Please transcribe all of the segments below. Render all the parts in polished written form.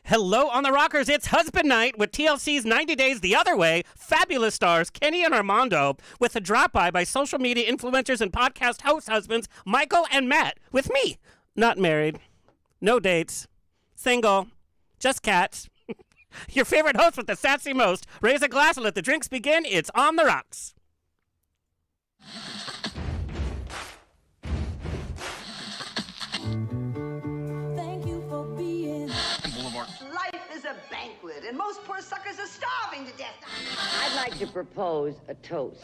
Hello on the Rockers, it's Husband Night with TLC's 90 Days the Other Way, fabulous stars Kenny and Armando, with a drop-by social media influencers and podcast host husbands Michael and Matt, with me, not married, no dates, single, just cats. Your favorite host with the sassy most. Raise a glass and let the drinks begin. It's On the Rocks. Life is a banquet, and most poor suckers are starving to death. I'd like to propose a toast.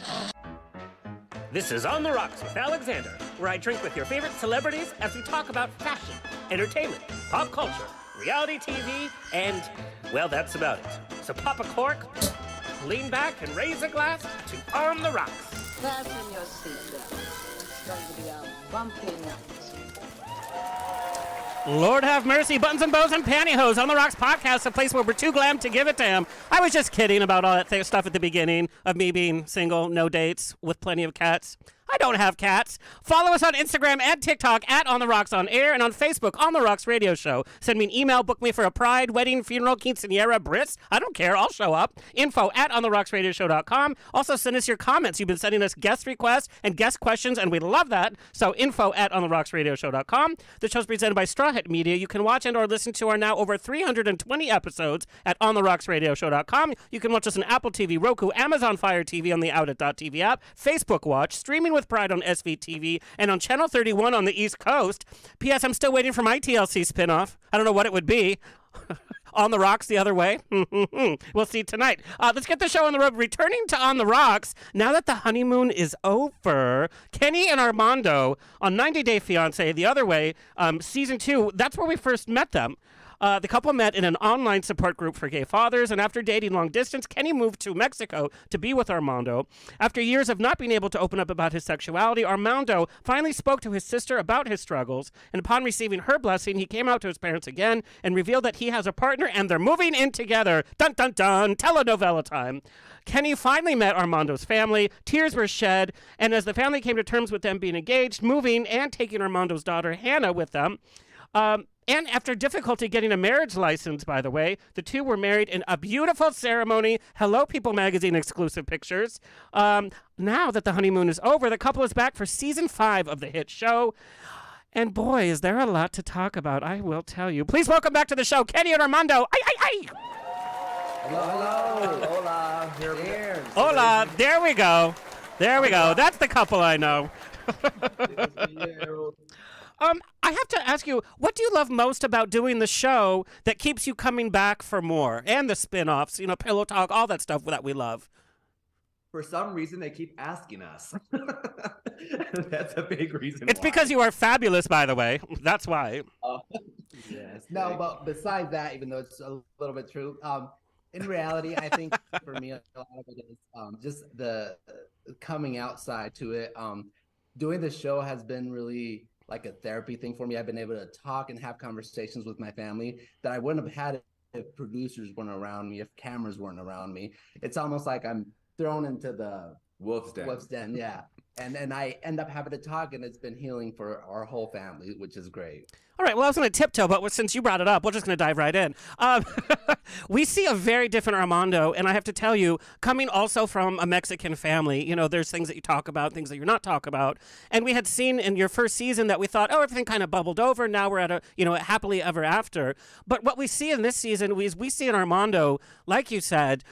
This is On the Rocks with Alexander, where I drink with your favorite celebrities as we talk about fashion, entertainment, pop culture, reality TV, and, well, that's about it. So pop a cork, lean back, and raise a glass to On the Rocks. Fasten your seatbelt. It's going to be a bumpy night. Lord have mercy, buttons and bows and pantyhose. On the Rocks podcast, a place where we're too glam to give it to him. I was just kidding about all that stuff at the beginning of me being single, no dates, with plenty of cats. I don't have cats. Follow us on Instagram and TikTok at On the Rocks On Air, and on Facebook, On the Rocks Radio Show. Send me an email, book me for a pride, wedding, funeral, quinceanera, bris. I don't care. I'll show up. Info at OnTheRocksRadioshow.com. Also, send us your comments. You've been sending us guest requests and guest questions, and we love that. So, info at OnTheRocksRadioshow.com. The show's presented by Straw Hat Media. You can watch and or listen to our now over 320 episodes at OnTheRocksRadioshow.com. You can watch us on Apple TV, Roku, Amazon Fire TV on the Outlet.tv app, Facebook Watch, streaming with pride on SVTV, and on Channel 31 on the East Coast. P.S. I'm still waiting for my TLC spinoff. I don't know what it would be. On the Rocks the other way. We'll see tonight. Let's get the show on the road. Returning to On the Rocks, now that the honeymoon is over, Kenny and Armando on 90 Day Fiance the other way, season 2, that's where we first met them. The couple met in an online support group for gay fathers, and after dating long distance, Kenny moved to Mexico to be with Armando. After years of not being able to open up about his sexuality, Armando finally spoke to his sister about his struggles, and upon receiving her blessing, he came out to his parents again and revealed that he has a partner and they're moving in together. Dun, dun, dun, telenovela time. Kenny finally met Armando's family, tears were shed, and as the family came to terms with them being engaged, moving, and taking Armando's daughter Hannah with them, and after difficulty getting a marriage license, by the way, the two were married in a beautiful ceremony. Hello, People Magazine exclusive pictures. Now that the honeymoon is over, the couple is back for season 5 of the hit show. And boy, is there a lot to talk about, I will tell you. Please welcome back to the show, Kenny and Armando. Ay. Hello. Hola. Here. Hola. There we go. That's the couple I know. I have to ask you, what do you love most about doing the show that keeps you coming back for more? And the spin-offs, Pillow Talk, all that stuff that we love. For some reason, they keep asking us. That's a big reason It's why. because you are fabulous, by the way. That's why. Yes. No, but besides that, even though it's a little bit true, in reality, I think for me, a lot of it is just the coming outside to it. Doing the show has been really like a therapy thing for me. I've been able to talk and have conversations with my family that I wouldn't have had if producers weren't around me, if cameras weren't around me. It's almost like I'm thrown into the Wolf's Den. Yeah. And I end up having to talk, and it's been healing for our whole family, which is great. All right, well, I was going to tiptoe, but since you brought it up, we're just going to dive right in. We see a very different Armando, and I have to tell you, coming also from a Mexican family, there's things that you talk about, things that you're not talk about. And we had seen in your first season that we thought, everything kind of bubbled over. Now we're at a happily ever after. But what we see in this season is we see in Armando, like you said,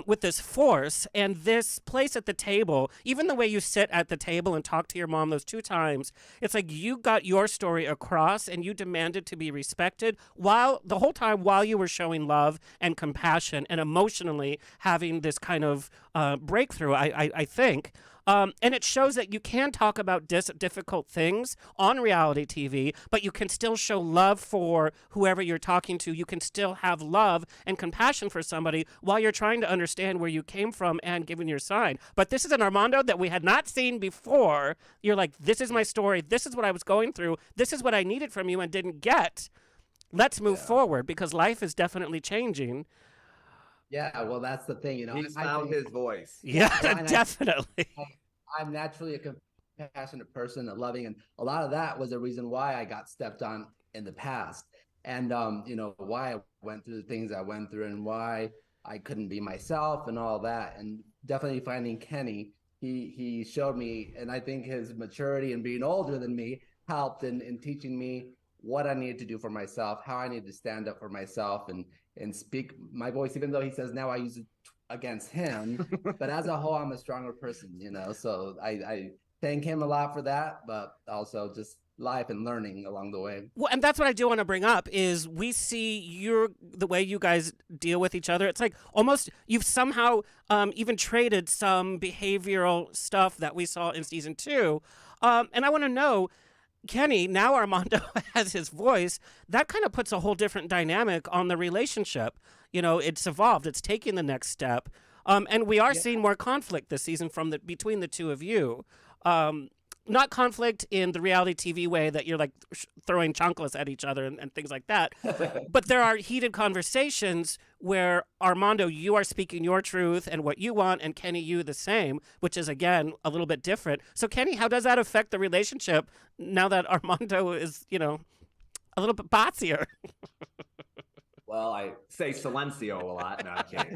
with this force and this place at the table, even the way you sit at the table and talk to your mom those 2 times, it's like you got your story across and you demanded to be respected while you were showing love and compassion and emotionally having this kind of breakthrough, I think. And it shows that you can talk about difficult things on reality TV, but you can still show love for whoever you're talking to. You can still have love and compassion for somebody while you're trying to understand where you came from and giving your side. But this is an Armando that we had not seen before. You're like, this is my story. This is what I was going through. This is what I needed from you and didn't get. Let's move forward because life is definitely changing. Yeah, well, that's the thing, He's found his voice. Yeah, definitely. I'm naturally a compassionate person, a loving, and a lot of that was the reason why I got stepped on in the past. and why I went through the things I went through and why I couldn't be myself and all that. And definitely finding Kenny, he showed me, and I think his maturity and being older than me helped in teaching me what I needed to do for myself, how I needed to stand up for myself and speak my voice, even though he says now I use it against him. But as a whole, I'm a stronger person, So I thank him a lot for that, but also just life and learning along the way. Well, and that's what I do want to bring up is we see the way you guys deal with each other. It's like almost you've somehow even traded some behavioral stuff that we saw in season 2. And I want to know, Kenny, now Armando has his voice. That kind of puts a whole different dynamic on the relationship. It's evolved. It's taking the next step. And we are seeing more conflict this season between the two of you. Not conflict in the reality TV way that you're like throwing chanclas at each other and things like that. But there are heated conversations where, Armando, you are speaking your truth and what you want, and Kenny, you the same, which is, again, a little bit different. So, Kenny, how does that affect the relationship now that Armando is, a little bit botsier? Well, I say silencio a lot. No, I can't.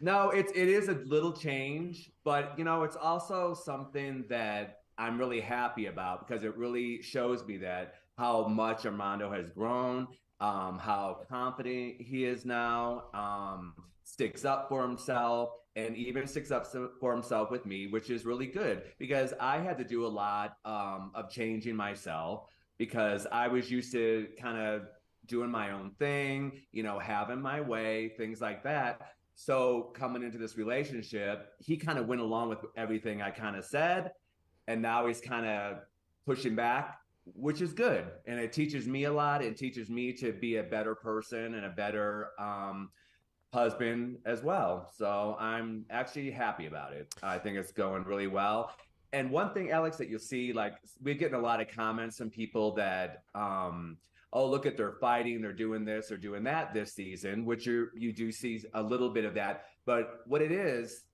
No, it is a little change, but it's also something that I'm really happy about because it really shows me that how much Armando has grown, how confident he is now, sticks up for himself, and even sticks up for himself with me, which is really good because I had to do a lot of changing myself because I was used to kind of doing my own thing, having my way, things like that. So coming into this relationship, he kind of went along with everything I kind of said. And now he's kind of pushing back, which is good. And it teaches me a lot. It teaches me to be a better person and a better husband as well. So I'm actually happy about it. I think it's going really well. And one thing, Alex, that you'll see, like we're getting a lot of comments from people that, oh, look at they're fighting, they're doing this, they're doing that this season, which you do see a little bit of that. But what it is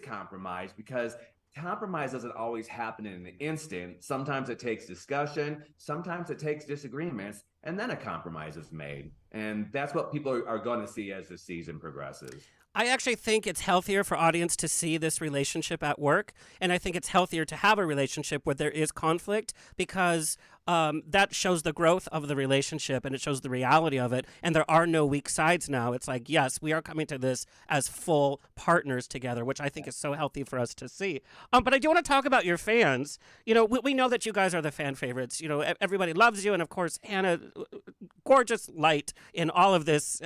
compromise because compromise doesn't always happen in an instant. Sometimes it takes discussion, sometimes it takes disagreements, and then a compromise is made. And that's what people are going to see as the season progresses. I actually think it's healthier for audience to see this relationship at work, and I think it's healthier to have a relationship where there is conflict because that shows the growth of the relationship and it shows the reality of it, and there are no weak sides now. It's like, yes, we are coming to this as full partners together, which I think is so healthy for us to see. But I do want to talk about your fans. We know that you guys are the fan favorites. Everybody loves you, and of course, Hannah, gorgeous light in all of this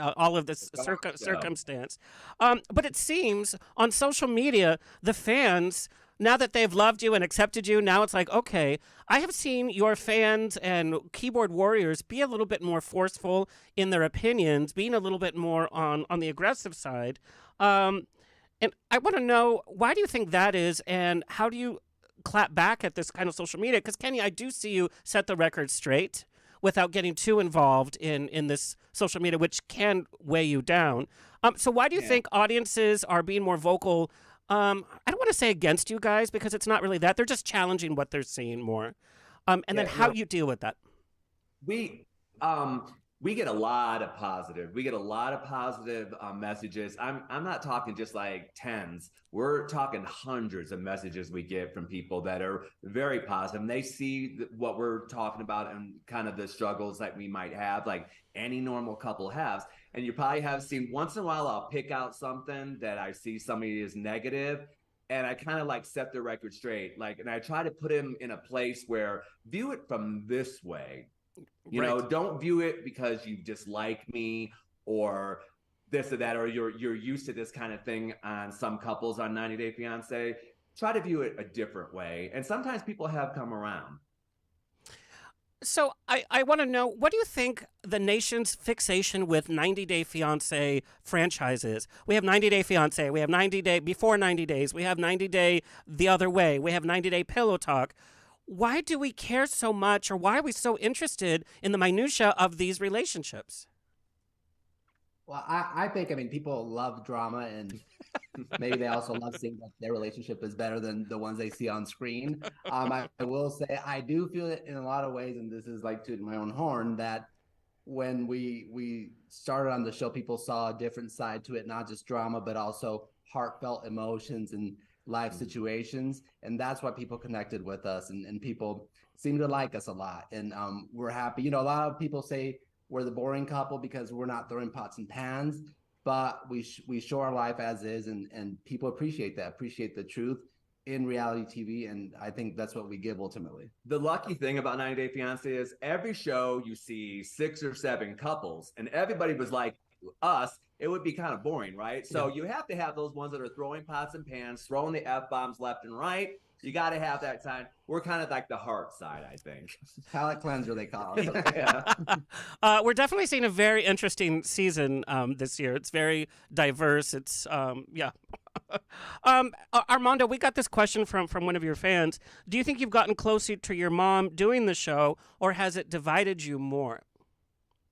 circumstance. But it seems on social media, the fans, now that they've loved you and accepted you, now it's like, okay, I have seen your fans and keyboard warriors be a little bit more forceful in their opinions, being a little bit more on the aggressive side. And I want to know, why do you think that is, and how do you clap back at this kind of social media? Because, Kenny, I do see you set the record straight without getting too involved in this social media, which can weigh you down. So why do you think audiences are being more vocal? I don't want to say against you guys because it's not really that. They're just challenging what they're seeing more. Then how you deal with that? We get a lot of positive. We get a lot of positive messages. I'm not talking just like tens. We're talking hundreds of messages we get from people that are very positive. And they see what we're talking about and kind of the struggles that we might have, like any normal couple has. And you probably have seen once in a while, I'll pick out something that I see somebody is negative, and I kind of like set the record straight. And I try to put him in a place where view it from this way. You know, don't view it because you dislike me or this or that, or you're used to this kind of thing on some couples on 90 Day Fiance. Try to view it a different way. And sometimes people have come around. So I want to know, what do you think the nation's fixation with 90 Day Fiance franchises? We have 90 Day Fiance, we have 90 Day Before 90 Days, we have 90 Day The Other Way, we have 90 Day Pillow Talk. Why do we care so much, or why are we so interested in the minutia of these relationships? Well, I think, I mean, people love drama, and maybe they also love seeing that their relationship is better than the ones they see on screen. I will say I do feel it in a lot of ways, and this is like tooting my own horn, that when we started on the show, people saw a different side to it, not just drama, but also heartfelt emotions and life situations. And that's why people connected with us, and people seem to like us a lot. And we're happy. You know, a lot of people say we're the boring couple because we're not throwing pots and pans, but we show our life as is, and people appreciate that, appreciate the truth in reality TV, and I think that's what we give ultimately. The lucky thing about 90 Day Fiance is every show you see 6 or 7 couples, and everybody was like us, it would be kind of boring, right? So you have to have those ones that are throwing pots and pans, throwing the F-bombs left and right. You got to have that time. We're kind of like the heart side, I think. Palate cleanser, they call it. We're definitely seeing a very interesting season this year. It's very diverse. It's yeah. Armando, we got this question from one of your fans. Do you think you've gotten closer to your mom doing the show, or has it divided you more?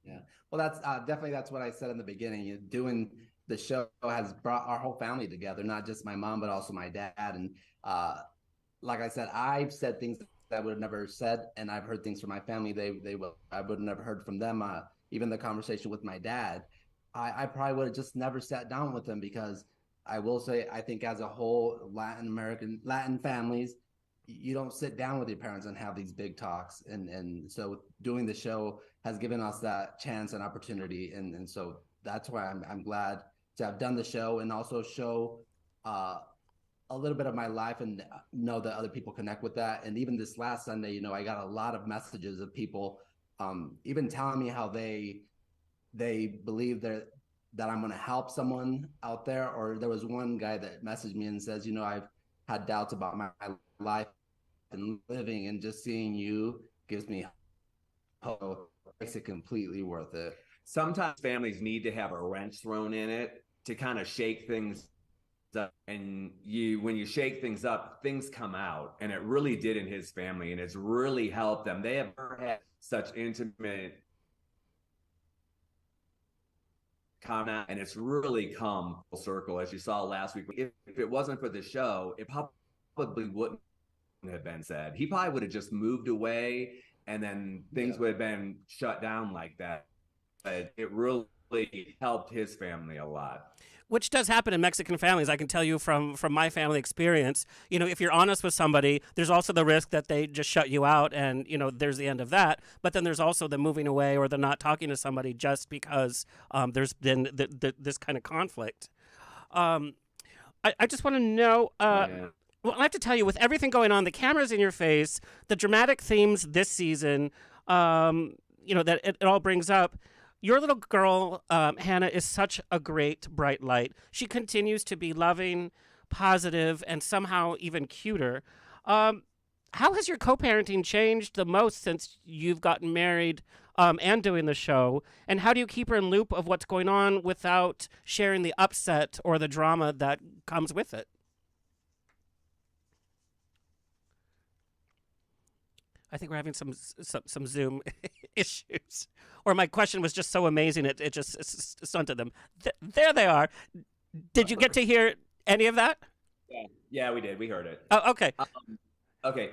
Yeah, well, that's definitely, that's what I said in the beginning. Doing the show has brought our whole family together, not just my mom, but also my dad. And like I said, I've said things that I would have never said, and I've heard things from my family I would have never heard from them. Even the conversation with my dad, I probably would have just never sat down with them, because I will say, I think as a whole, Latin families, you don't sit down with your parents and have these big talks. And so doing the show has given us that chance and opportunity. And so that's why I'm glad to have done the show, and also show a little bit of my life, and know that other people connect with that. And even this last Sunday, you know, I got a lot of messages of people even telling me how they believe that I'm going to help someone out there. Or there was one guy that messaged me and says, you know, I've had doubts about my life and living, and just seeing you gives me hope. Makes it completely worth it. Sometimes families need to have a wrench thrown in it to kind of shake things up. And when you shake things up, things come out. And it really did in his family, and it's really helped them. They have never had such intimate comment, and it's really come full circle, as you saw last week. If it wasn't for the show, it probably wouldn't have been said. He probably would have just moved away, and then things would have been shut down like that. But it really helped his family a lot. Which does happen in Mexican families. I can tell you from my family experience, you know, if you're honest with somebody, there's also the risk that they just shut you out, and, you know, there's the end of that. But then there's also the moving away, or the not talking to somebody just because there's been this kind of conflict. I just want to know, well, I have to tell you, with everything going on, the cameras in your face, the dramatic themes this season, you know, that it all brings up, your little girl, Hannah, is such a great, bright light. She continues to be loving, positive, and somehow even cuter. How has your co-parenting changed the most since you've gotten married and doing the show? And how do you keep her in loop of what's going on without sharing the upset or the drama that comes with it? I think we're having some Zoom issues. Or my question was just so amazing, it just stunted them. There they are. Did you get to hear any of that? Yeah, we did. We heard it. Oh, okay. Okay.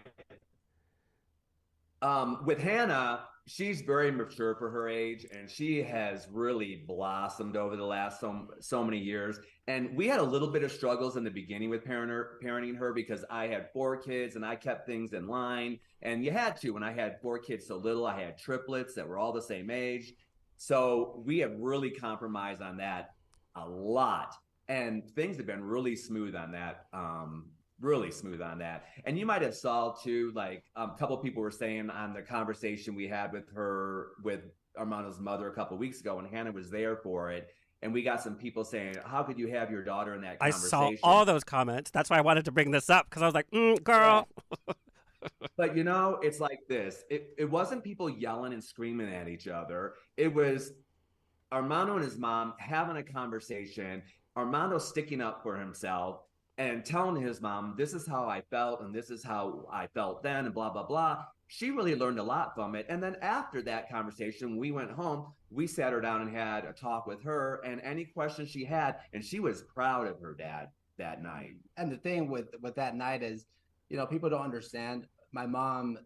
With Hannah, she's very mature for her age, and she has really blossomed over the last so many years. And we had a little bit of struggles in the beginning with parenting her, because I had 4 kids and I kept things in line. And you had to. When I had 4 kids so little, I had triplets that were all the same age. So we have really compromised on that a lot. And things have been really smooth on that. Really smooth on that. And you might have saw too, like a couple people were saying on the conversation we had with Armando's mother a couple weeks ago, and Hannah was there for it. And we got some people saying, how could you have your daughter in that conversation? I saw all those comments. That's why I wanted to bring this up, because I was like, girl. Yeah. But, you know, it's like this. It wasn't people yelling and screaming at each other. It was Armando and his mom having a conversation, Armando sticking up for himself, and telling his mom, this is how I felt and this is how I felt then and blah, blah, blah. She really learned a lot from it. And then after that conversation, we went home, we sat her down and had a talk with her and any questions she had. And she was proud of her dad that night. And the thing with that night is, you know, people don't understand. My mom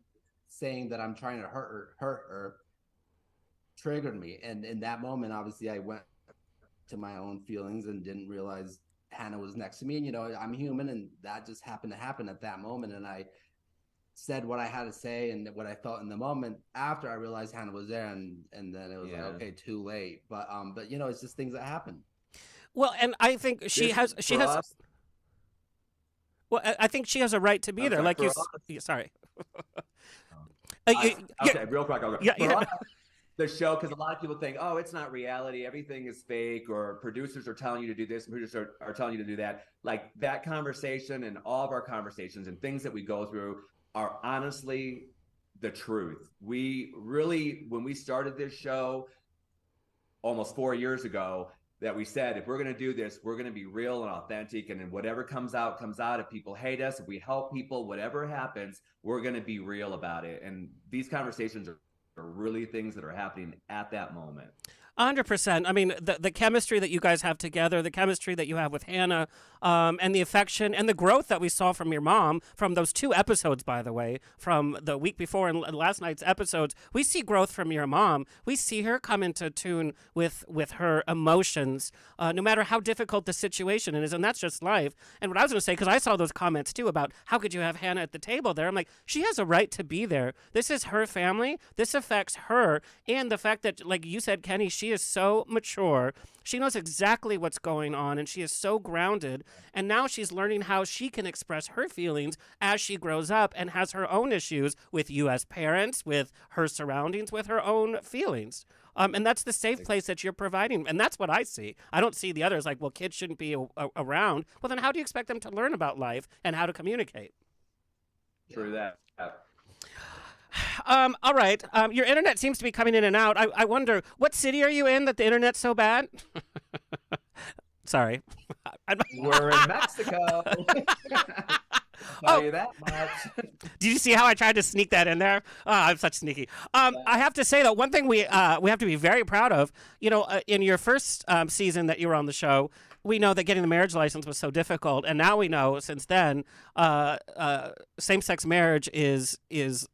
saying that I'm trying to hurt her triggered me. And in that moment, obviously, I went to my own feelings and didn't realize Hannah was next to me. And, you know, I'm human, and that just happened to happen at that moment. And I said what I had to say and what I felt in the moment after I realized Hannah was there. And then it was like, okay, too late. But you know, it's just things that happen. Well, and I think she has. Well, I think she has a right to be there. Like you, sorry. Okay, real quick. Yeah. The show, because a lot of people think, oh, it's not reality, everything is fake, or producers are telling you to do this, and producers are telling you to do that. Like that conversation and all of our conversations and things that we go through are honestly the truth. We really, when we started this show almost 4 years ago, that we said, if we're going to do this, we're going to be real and authentic. And then whatever comes out, comes out. If people hate us, if we help people, whatever happens, we're going to be real about it. And these conversations are really things that are happening at that moment. 100%. I mean, the chemistry that you guys have together, the chemistry that you have with Hannah, and the affection and the growth that we saw from your mom from those 2 episodes, by the way, from the week before and last night's episodes, we see growth from your mom. We see her come into tune with her emotions, no matter how difficult the situation is, and that's just life. And what I was going to say, because I saw those comments too about how could you have Hannah at the table there, I'm like, she has a right to be there. This is her family. This affects her, and the fact that, like you said, Kenny, she is so mature. She knows exactly what's going on, and she is so grounded. And now she's learning how she can express her feelings as she grows up and has her own issues with you as parents, with her surroundings, with her own feelings. And that's the safe place that you're providing. And that's what I see. I don't see the others like, well, kids shouldn't be around. Well, then how do you expect them to learn about life and how to communicate? True that. All right. Your internet seems to be coming in and out. I wonder, what city are you in that the internet's so bad? Sorry. We're in Mexico. Tell you that much. Did you see how I tried to sneak that in there? Oh, I'm such sneaky. I have to say that one thing we have to be very proud of, you know, in your first season that you were on the show, we know that getting the marriage license was so difficult, and now we know since then same-sex marriage is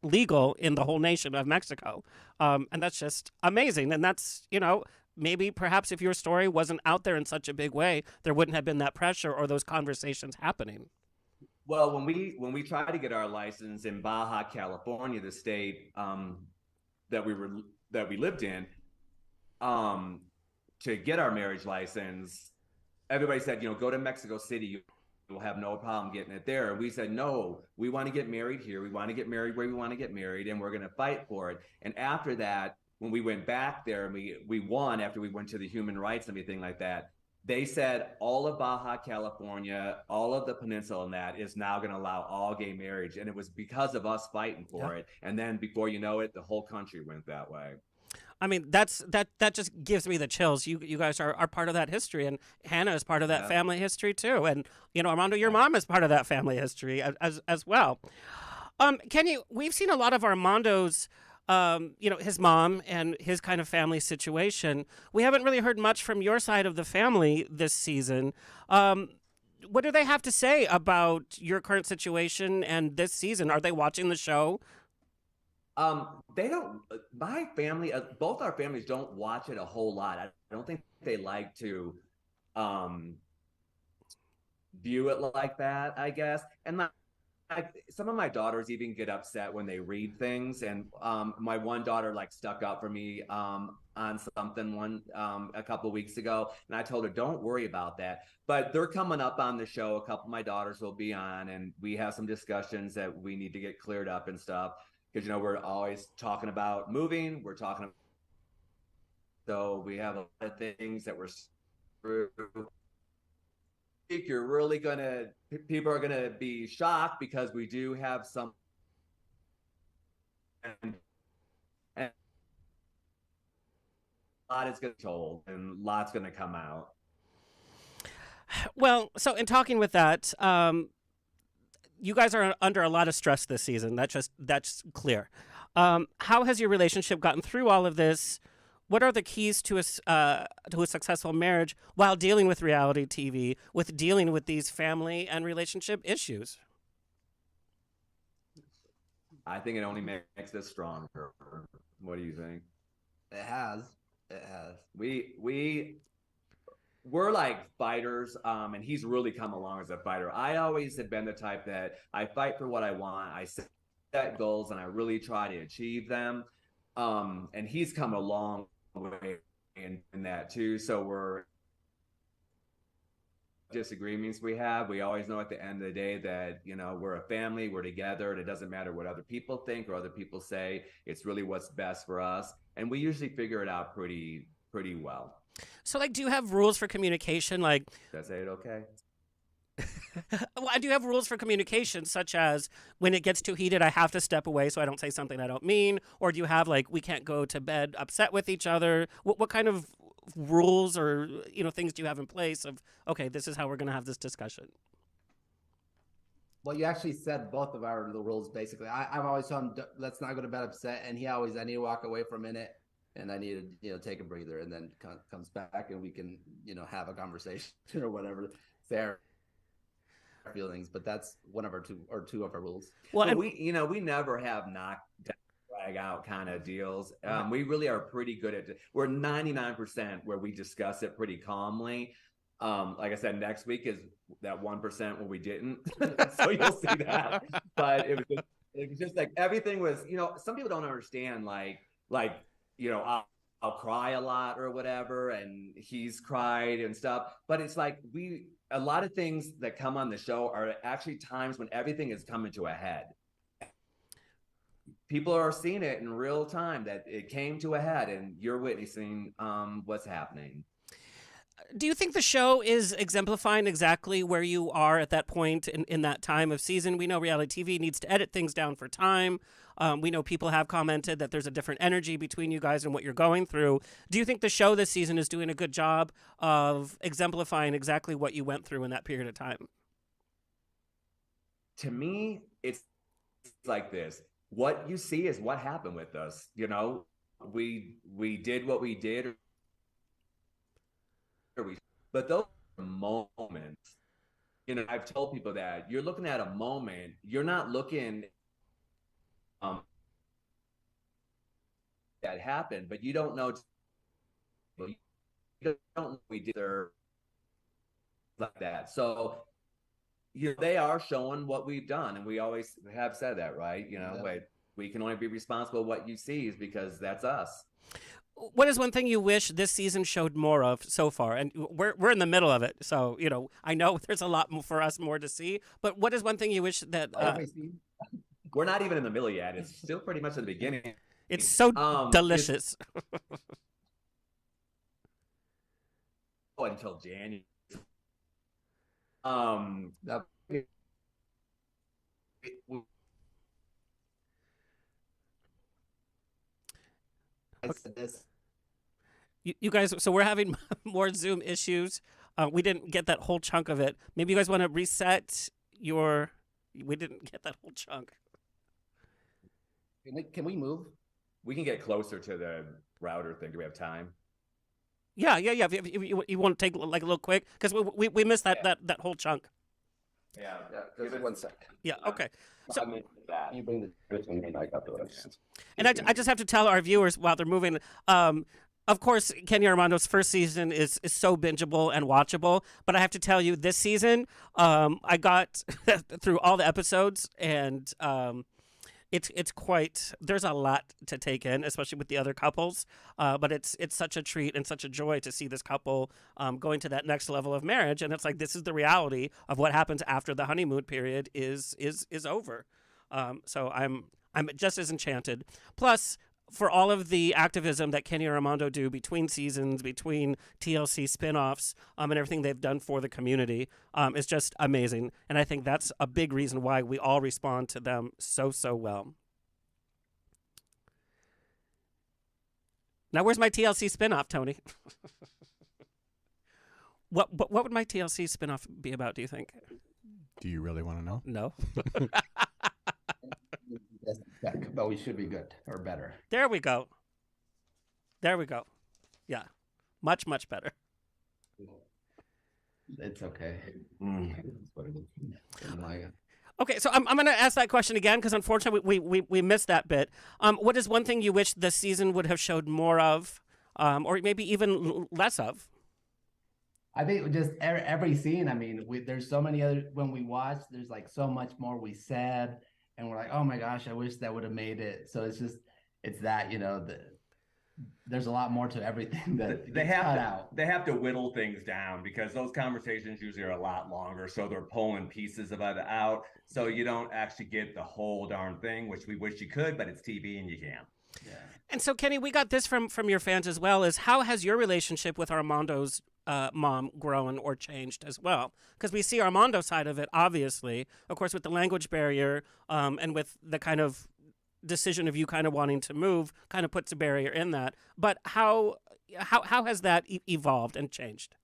legal in the whole nation of Mexico, and that's just amazing. And that's, you know, maybe perhaps if your story wasn't out there in such a big way, there wouldn't have been that pressure or those conversations happening. Well, when we tried to get our license in Baja California, the state that we lived in, to get our marriage license, everybody said, you know, go to Mexico City, you'll have no problem getting it there. And we said, no, we want to get married here. We want to get married where we want to get married, and we're going to fight for it. And after that, when we went back there and we won after we went to the human rights and everything like that, they said all of Baja California, all of the peninsula and that is now going to allow all gay marriage. And it was because of us fighting for it. And then before you know it, the whole country went that way. I mean, that just gives me the chills. You guys are part of that history, and Hannah is part of that family history too. And, you know, Armando, your mom is part of that family history as well. Kenny, we've seen a lot of Armando's, you know, his mom and his kind of family situation. We haven't really heard much from your side of the family this season. What do they have to say about your current situation and this season? Are they watching the show? They don't. My family, both our families don't watch it a whole lot. I don't think they like to view it like that, I guess. And some of my daughters even get upset when they read things. And my one daughter like stuck up for me on something a couple of weeks ago, and I told her, don't worry about that. But they're coming up on the show. A couple of my daughters will be on, and we have some discussions that we need to get cleared up and stuff. Because, you know, we're always talking about moving. We're talking about, so we have a lot of things that we're through. You're really people are gonna be shocked because we do have some, and a lot is gonna be told, and lots gonna come out. Well, so in talking with that, you guys are under a lot of stress this season. That's clear. How has your relationship gotten through all of this? What are the keys to a successful marriage while dealing with reality TV, with dealing with these family and relationship issues? I think it only makes us stronger. What do you think? It has. It has. We're like fighters, and he's really come along as a fighter. I always have been the type that I fight for what I want. I set goals and I really try to achieve them. And he's come a long way in that too. So we're disagreements we always know at the end of the day that, you know, we're a family, we're together, and it doesn't matter what other people think or other people say. It's really what's best for us, and we usually figure it out pretty well. So, like, do you have rules for communication? Like, Did I say it okay? well, I do have rules for communication, such as when it gets too heated, I have to step away so I don't say something I don't mean. Or do you have like we can't go to bed upset with each other? What kind of rules or things do you have in place of okay, this is how we're going to have this discussion? Well, you actually said both of our rules basically. I've always told him let's not go to bed upset, and I need to walk away for a minute. And I need to, take a breather, and then comes back, and we can, have a conversation or whatever, say our feelings. But that's one of our two of our rules. Well, and we never have knock down, drag out kind of deals. We really are pretty good at it. We're 99% where we discuss it pretty calmly. Like I said, next week is that 1% where we didn't. So you'll see that. But it was just like everything was, some people don't understand like. I'll cry a lot or whatever, and he's cried and stuff. But it's like a lot of things that come on the show are actually times when everything is coming to a head. People are seeing it in real time that it came to a head, and you're witnessing what's happening. do you think the show is exemplifying exactly where you are at that point in that time of season? We know reality TV needs to edit things down for time. We know people have commented that there's a different energy between you guys and what you're going through. Do you think the show this season is doing a good job of exemplifying exactly what you went through in that period of time? To me, it's like this. What you see is what happened with us. We did what we did. But those moments, I've told people that you're looking at a moment. You're not looking that happened, but you don't know. You don't know we did like that. So they are showing what we've done, and we always have said that, right? We can only be responsible for what you see is because that's us. What is one thing you wish this season showed more of so far? And we're in the middle of it, so I know there's a lot for us more to see. But what is one thing you wish that? We're not even in the middle yet. It's still pretty much in the beginning. It's so delicious. Until January. You guys, so we're having more Zoom issues. We didn't get that whole chunk of it. Maybe you guys want to reset your. We didn't get that whole chunk. Can we move? We can get closer to the router thing. Do we have time? Yeah. If you want to take like a little quick, because we missed that whole chunk. Yeah. Just 1 second. Yeah. Okay. So You bring the mic up to us. And I just have to tell our viewers while they're moving. Of course, Kenya Armando's first season is so bingeable and watchable. But I have to tell you, this season, I got through all the episodes, and it's quite. There's a lot to take in, especially with the other couples. But it's such a treat and such a joy to see this couple going to that next level of marriage. And it's like this is the reality of what happens after the honeymoon period is over. So I'm just as enchanted. Plus, for all of the activism that Kenny and Armando do between seasons, between TLC spinoffs, and everything they've done for the community, is just amazing. And I think that's a big reason why we all respond to them so well. Now, where's my TLC spinoff, Tony? What would my TLC spinoff be about, do you think? Do you really want to know? No. But we should be good or better. There we go. Yeah. Much, much better. It's okay. It's what it is. Okay, so I'm going to ask that question again because unfortunately we missed that bit. What is one thing you wish the season would have showed more of, or maybe even less of? I think just every scene. I mean, there's so many other. When we watch, there's like so much more we said, and we're like, oh my gosh, I wish that would have made it. So it's that there's a lot more to everything that they have to whittle things down because those conversations usually are a lot longer. So they're pulling pieces of it out, so you don't actually get the whole darn thing, which we wish you could, but it's TV and you can't. Yeah. And so, Kenny, we got this from your fans as well. Is how has your relationship with Armando's mom grown or changed as well? Because we see Armando's side of it, obviously, of course, with the language barrier and with the kind of decision of you kind of wanting to move, kind of puts a barrier in that. But how has that evolved and changed?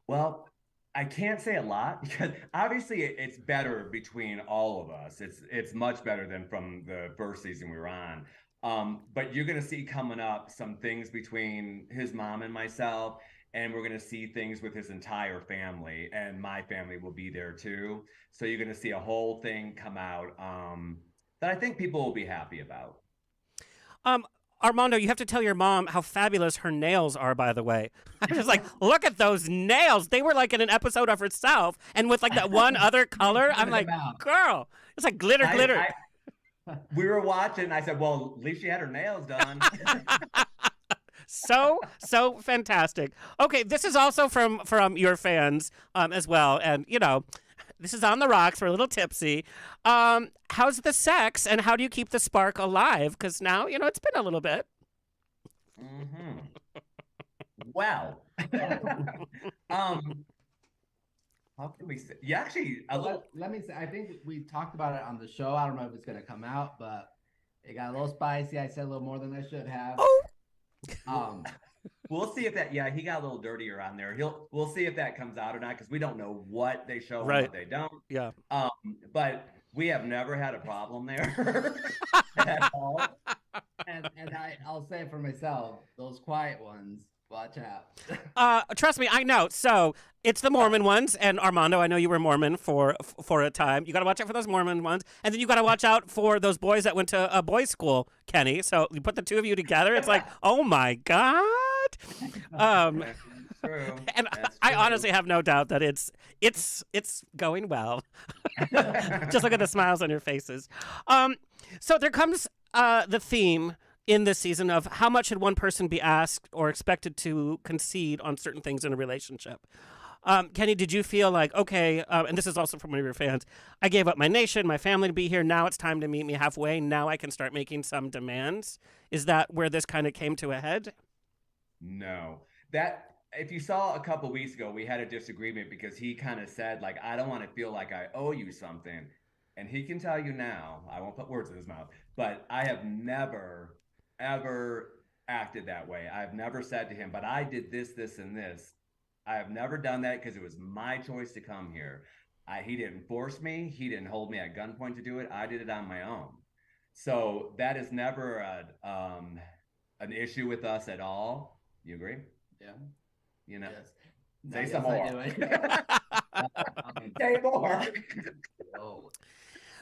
Well, I can't say a lot because obviously it's better between all of us. It's much better than from the first season we were on. But you're going to see coming up some things between his mom and myself, and we're going to see things with his entire family, and my family will be there too. So you're going to see a whole thing come out that I think people will be happy about. Armando, you have to tell your mom how fabulous her nails are, by the way. I was like, look at those nails. They were like in an episode of herself, and with like that one other color. I'm like, girl, it's like glitter. We were watching. I said, well, at least she had her nails done. So fantastic. Okay, this is also from your fans as well, and this is on the rocks. We're a little tipsy. How's the sex, and how do you keep the spark alive? Because now it's been a little bit. Mm-hmm. Well, how can we say? Yeah, actually, let me say. I think we talked about it on the show. I don't know if it's gonna come out, but it got a little spicy. I said a little more than I should have. Oh. We'll see if that. Yeah, he got a little dirtier on there. We'll see if that comes out or not because we don't know what they show and what they don't. Yeah. But we have never had a problem there at all. And I'll say it for myself. Those quiet ones. Watch out. Trust me, I know. So it's the Mormon ones, and Armando, I know you were Mormon for a time. You got to watch out for those Mormon ones, and then you got to watch out for those boys that went to a boys' school, Kenny. So you put the two of you together, it's like, oh my God. True. And I honestly have no doubt that it's going well. Just look at the smiles on your faces. So there comes the theme in this season of how much should one person be asked or expected to concede on certain things in a relationship. Kenny, did you feel like, okay, and this is also from one of your fans, I gave up my nation, my family to be here. Now it's time to meet me halfway. Now I can start making some demands. Is that where this kind of came to a head? No. That, if you saw a couple weeks ago, we had a disagreement because he kind of said, like, I don't want to feel like I owe you something. And he can tell you now, I won't put words in his mouth, but I have never ever acted that way. I've never said to him, but I did this, this, and this. I have never done that because it was my choice to come here. He didn't force me. He didn't hold me at gunpoint to do it. I did it on my own. So that is never an issue with us at all. You agree? Yeah. Yes. Say some more. Say more. Oh.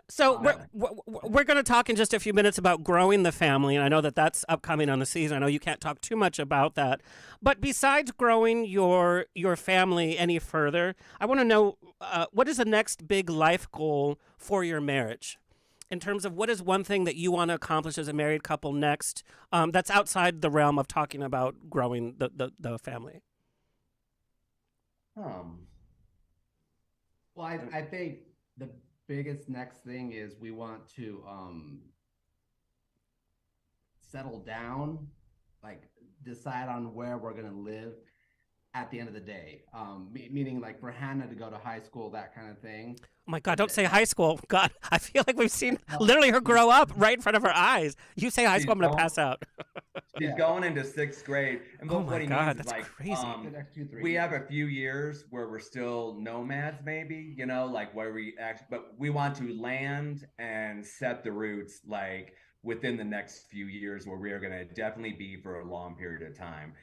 So we're going to talk in just a few minutes about growing the family, and I know that that's upcoming on the season. I know you can't talk too much about that. But besides growing your family any further, I want to know what is the next big life goal for your marriage? In terms of what is one thing that you want to accomplish as a married couple next that's outside the realm of talking about growing the family? Well, I think the biggest next thing is we want to settle down, like decide on where we're going to live at the end of the day. Meaning like for Hannah to go to high school, that kind of thing. Oh my God, don't say high school. God, I feel like we've seen literally her grow up right in front of our eyes. You say high school, I'm going to pass out. She's going into 6th grade, and Oh what my he God, means is that's like, crazy. The next 2-3 we have years. a few years where we're still nomads, maybe, like where we actually, but we want to land and set the roots like within the next few years where we are going to definitely be for a long period of time.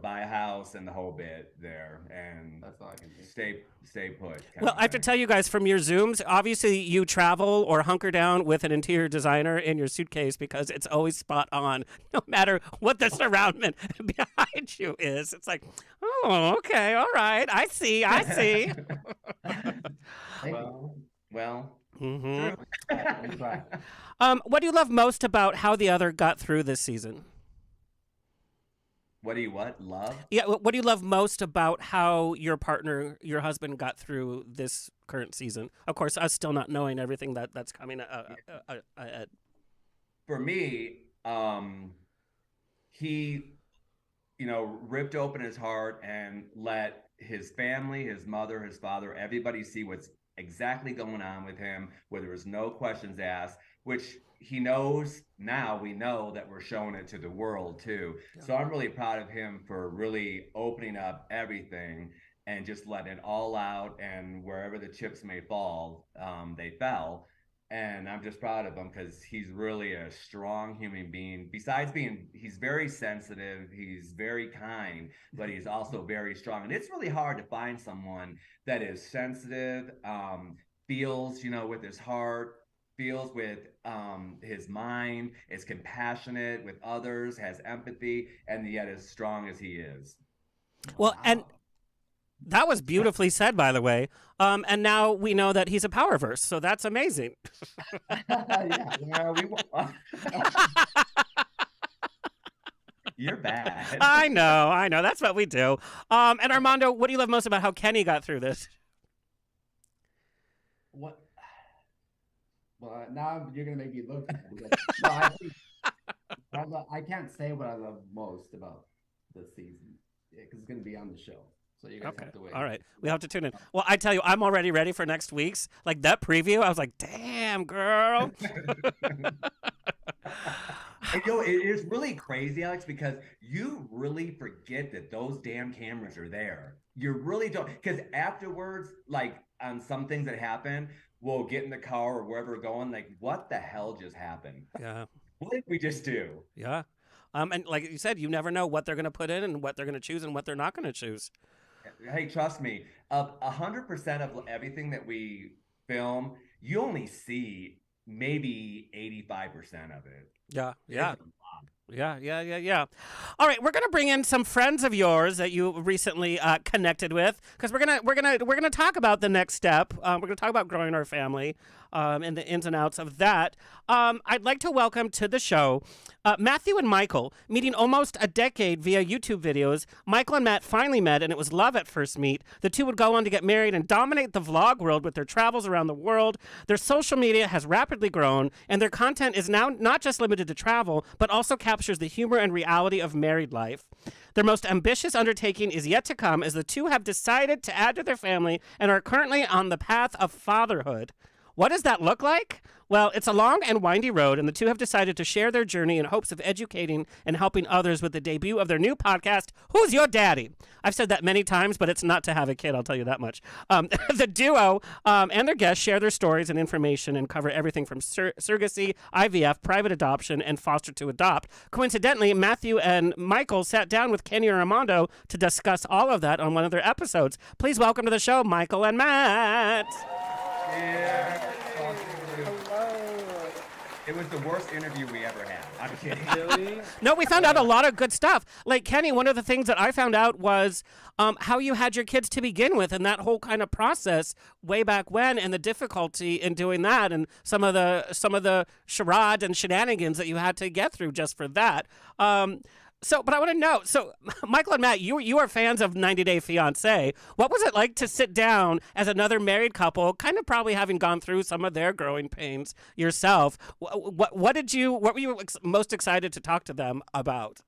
Buy a house and the whole bit there, and That's all I can do. stay put. Well, I have to tell you guys from your Zooms, obviously you travel or hunker down with an interior designer in your suitcase because it's always spot on, no matter what the surroundment behind you is. It's like, oh, okay, all right, I see. Well. Hmm. We try. What do you love most about how the other got through this season? What do you love? Yeah, what do you love most about how your partner, your husband, got through this current season? Of course, us still not knowing everything that's coming ahead. For me, he, ripped open his heart and let his family, his mother, his father, everybody see what's exactly going on with him, where there was no questions asked, which he knows now. We know that we're showing it to the world too. Yeah. So I'm really proud of him for really opening up everything and just letting it all out, and wherever the chips may fall, they fell. And I'm just proud of him because he's really a strong human being. Besides he's very sensitive, he's very kind, but he's also very strong. And it's really hard to find someone that is sensitive, feels, with his heart, feels with his mind, is compassionate with others, has empathy, and yet as strong as he is. Well, and that was beautifully said, by the way. And now we know that he's a powerverse, so that's amazing. You're bad. I know. That's what we do. And Armando, what do you love most about how Kenny got through this? What? Well, now you're gonna make me look bad. No, I think I can't say what I love most about this season because it's gonna be on the show. So you guys have to wait. All right. We have to tune in. Well, I tell you, I'm already ready for next week's. Like that preview, I was like, damn, girl. It is really crazy, Alex, because you really forget that those damn cameras are there. You really don't. Because afterwards, like on some things that happen, we'll get in the car or wherever we're going, like, what the hell just happened? Yeah. What did we just do? Yeah. And like you said, you never know what they're going to put in and what they're going to choose and what they're not going to choose. Hey, trust me, of 100% of everything that we film, you only see maybe 85% of it. Yeah. All right, we're gonna bring in some friends of yours that you recently connected with, because we're gonna talk about the next step. We're gonna talk about growing our family, and the ins and outs of that. I'd like to welcome to the show Matthew and Michael, meeting almost a decade via YouTube videos. Michael and Matt finally met, and it was love at first meet. The two would go on to get married and dominate the vlog world with their travels around the world. Their social media has rapidly grown, and their content is now not just limited to travel, but also captures the humor and reality of married life. Their most ambitious undertaking is yet to come, as the two have decided to add to their family and are currently on the path of fatherhood. What does that look like? Well, it's a long and windy road, and the two have decided to share their journey in hopes of educating and helping others with the debut of their new podcast, Who's Your Daddy? I've said that many times, but it's not to have a kid, I'll tell you that much. The duo and their guests share their stories and information and cover everything from surrogacy, IVF, private adoption, and foster to adopt. Coincidentally, Matthew and Michael sat down with Kenny and Armando to discuss all of that on one of their episodes. Please welcome to the show, Michael and Matt. Yeah. It was the worst interview we ever had. I'm kidding. Really? No, we found out a lot of good stuff. Like, Kenny, one of the things that I found out was how you had your kids to begin with, and that whole kind of process way back when, and the difficulty in doing that, and some of the charade and shenanigans that you had to get through just for that. But I want to know, so Michael and Matt, you are fans of 90 Day Fiance. What was it like to sit down as another married couple, kind of probably having gone through some of their growing pains yourself? What were you most excited to talk to them about?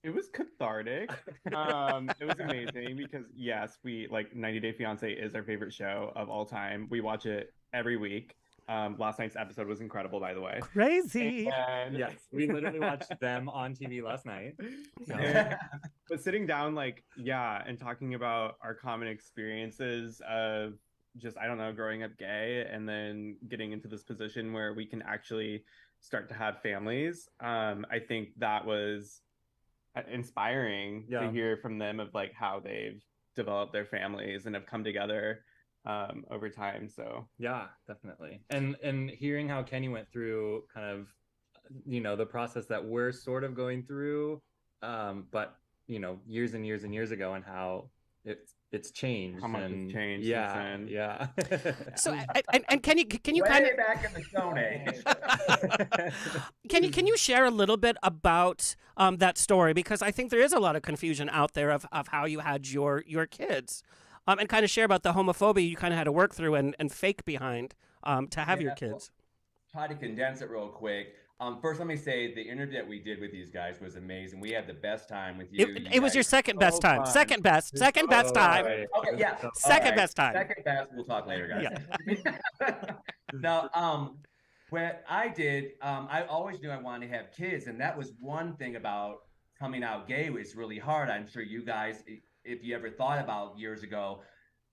It was cathartic. It was amazing because, yes, 90 Day Fiance is our favorite show of all time. We watch it every week. Last night's episode was incredible, by the way. Crazy. And Yes, we literally watched them on TV last night. but sitting down, and talking about our common experiences of just, I don't know, growing up gay and then getting into this position where we can actually start to have families. I think that was inspiring to hear from them of how they've developed their families and have come together over time. So yeah, definitely. And hearing how Kenny went through kind of, the process that we're sort of going through, but years and years and years ago, and how it's changed. How much it's changed Yeah, since then. yeah. So and can you Way kind of back in the Stone Age. can you share a little bit about that story, because I think there is a lot of confusion out there of how you had your kids, and kind of share about the homophobia you kind of had to work through and fake behind to have your kids. Try to condense it real quick. First, let me say the interview that we did with these guys was amazing. We had the best time with you. It was your second best time. Second best time. Okay, yeah. Second best time. Second best. We'll talk later, guys. Yeah. Now, what I did, I always knew I wanted to have kids, and that was one thing about coming out gay was really hard. I'm sure you guys, if you ever thought about years ago,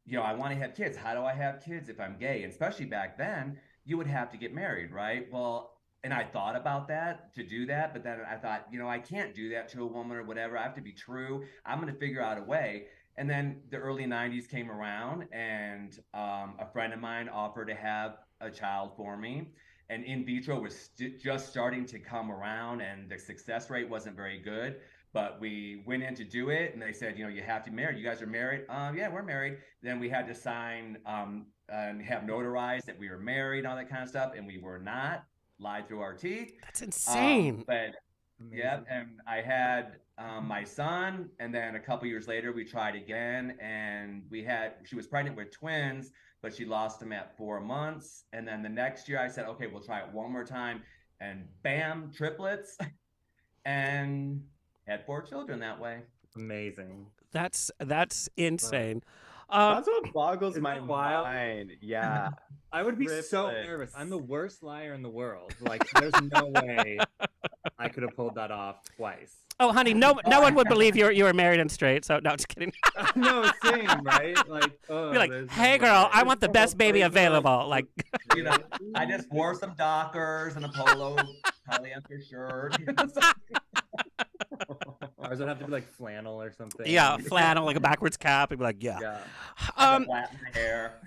I want to have kids. How do I have kids if I'm gay? And especially back then, you would have to get married, right? Well, and I thought about that to do that, but then I thought, I can't do that to a woman or whatever. I have to be true. I'm going to figure out a way. And then the early 90s came around, and a friend of mine offered to have a child for me. And in vitro was just starting to come around, and the success rate wasn't very good. But we went in to do it, and they said, you have to be married. You guys are married? Yeah, we're married. Then we had to sign and have notarized that we were married and all that kind of stuff, and we were not. Lied through our teeth. That's insane. But yeah, and I had my son, and then a couple years later we tried again, and she was pregnant with twins, but she lost them at 4 months. And then the next year I said, okay, we'll try it one more time, and bam, triplets, and had 4 children that way. Amazing. That's insane. That's what boggles Isn't my that wild? mind. Yeah. I would be so Triplets. nervous. I'm the worst liar in the world. There's no way I could have pulled that off twice. Oh, honey, no one would believe you were married and straight. So no, just kidding. No, same, right? You're like, hey, girl, I want the best baby available. I just wore some Dockers and a polo polyester shirt. Ours would have to be flannel or something. Yeah, flannel, like a backwards cap. I'd be like, yeah. Flat my hair.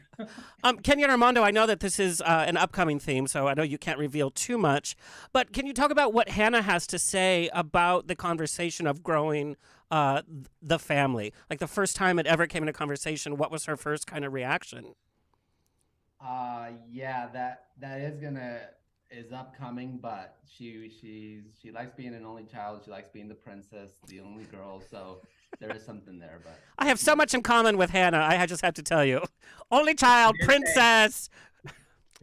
Kenny and Armando, I know that this is an upcoming theme, so I know you can't reveal too much. But can you talk about what Hannah has to say about the conversation of growing the family? Like the first time it ever came into conversation, what was her first kind of reaction? Yeah, that is upcoming, but she likes being an only child. She likes being the princess, the only girl. So there is something there. But I have so much in common with Hannah. I just have to tell you, only child, princess,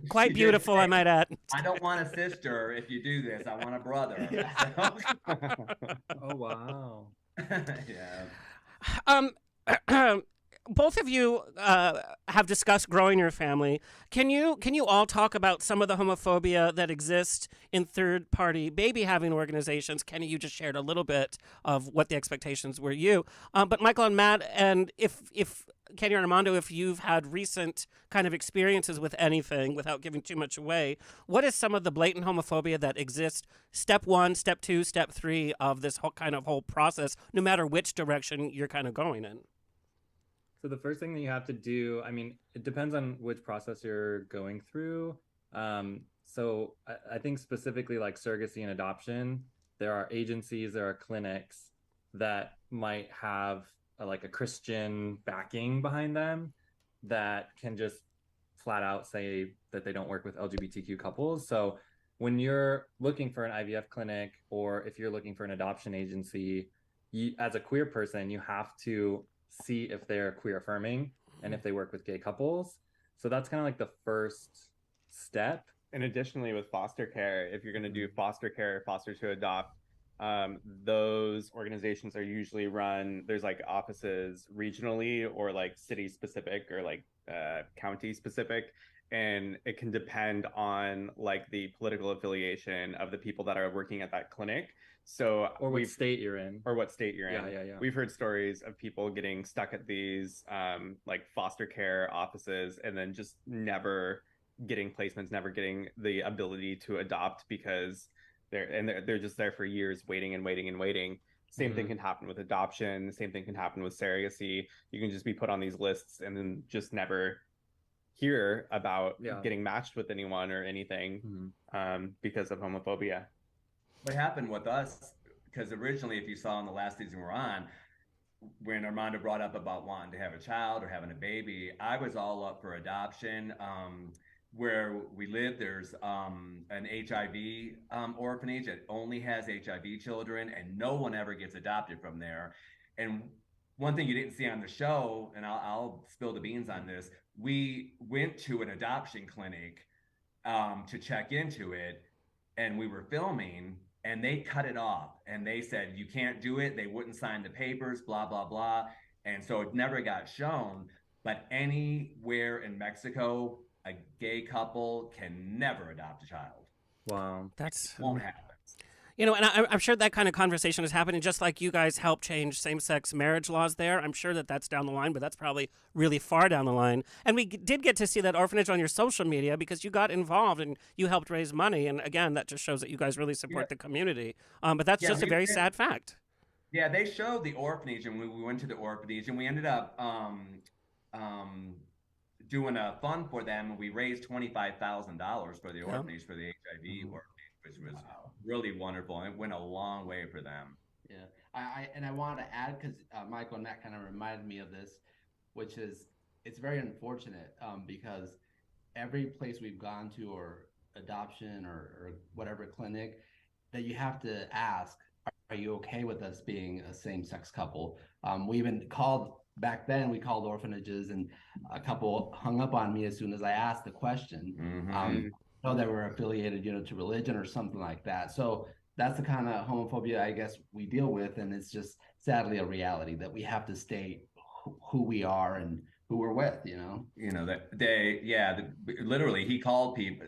quite beautiful, I might add. I don't want a sister if you do this. I want a brother. Oh wow. Yeah. Both of you have discussed growing your family. Can you all talk about some of the homophobia that exists in third-party baby-having organizations? Kenny, you just shared a little bit of what the expectations were but Michael and Matt, and if Kenny or Armando, if you've had recent kind of experiences with anything, without giving too much away, what is some of the blatant homophobia that exists, step 1, step 2, step 3 of this whole process, no matter which direction you're kind of going in? So the first thing that you have to do, it depends on which process you're going through. So I think specifically surrogacy and adoption, there are agencies, there are clinics that might have a Christian backing behind them that can just flat out say that they don't work with LGBTQ couples. So when you're looking for an IVF clinic, or if you're looking for an adoption agency, as a queer person, you have to see if they're queer affirming and if they work with gay couples. So that's kind of the first step. And additionally, with foster care, if you're going to do foster care, foster to adopt, those organizations are usually run, there's offices regionally or city specific or county specific. and it can depend on like the political affiliation of the people that are working at that clinic. So or what state you're in. Or what state you're in. Yeah. We've heard stories of people getting stuck at these like foster care offices and then just never getting placements, never getting the ability to adopt because they're just there for years waiting and waiting and waiting. Same thing can happen with adoption. Same thing can happen with surrogacy. You can just be put on these lists and then just never hear about getting matched with anyone or anything because of homophobia. What happened with us, because originally, if you saw in the last season we're on, when Armando brought up about wanting to have a child or having a baby, I was all up for adoption. Where we live, there's an HIV orphanage that only has HIV children, and no one ever gets adopted from there. And one thing you didn't see on the show, and I'll spill the beans on this, we went to an adoption clinic to check into it, and we were filming, and they cut it off, and they said, you can't do it. They wouldn't sign the papers, blah, blah, blah. And so it never got shown. But anywhere in Mexico, a gay couple can never adopt a child. Wow. That's won't happen. You know, and I'm sure that kind of conversation is happening, just like you guys helped change same-sex marriage laws there. I'm sure that that's down the line, but that's probably really far down the line. And we did get to see that orphanage on your social media because you got involved and you helped raise money. And again, that just shows that you guys really support the community. But that's just a very sad fact. Yeah, they showed the orphanage, and we went to the orphanage, and we ended up doing a fund for them, and we raised $25,000 for the orphanage, for the HIV orphanage, which was really wonderful, and it went a long way for them. Yeah, I want to add, because Michael and Matt kind of reminded me of this, which is it's very unfortunate because every place we've gone to, or adoption or whatever clinic, that you have to ask, are you okay with us being a same-sex couple? We even called, back then we called orphanages, and a couple hung up on me as soon as I asked the question. Know that we're affiliated, to religion or something like that. So that's the kind of homophobia I guess we deal with, and it's just sadly a reality that we have to state who we are and who we're with. Literally he called people,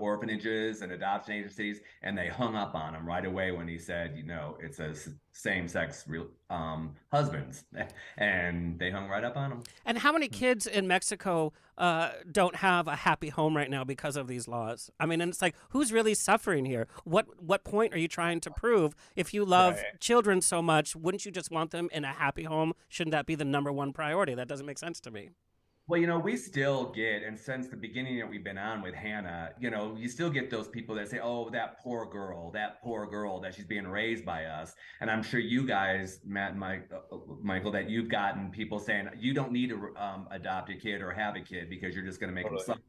orphanages and adoption agencies, and they hung up on him right away when he said, it's a same-sex husbands, and they hung right up on him. And how many kids in Mexico don't have a happy home right now because of these laws? I mean, and it's like, who's really suffering here? What point are you trying to prove? If you love children so much, wouldn't you just want them in a happy home? Shouldn't that be the number one priority? That doesn't make sense to me. Well, we still get, and since the beginning that we've been on with Hannah, you still get those people that say, oh, that poor girl, that she's being raised by us. And I'm sure you guys, Matt and Michael, that you've gotten people saying, you don't need to adopt a kid or have a kid because you're just going to make them suffer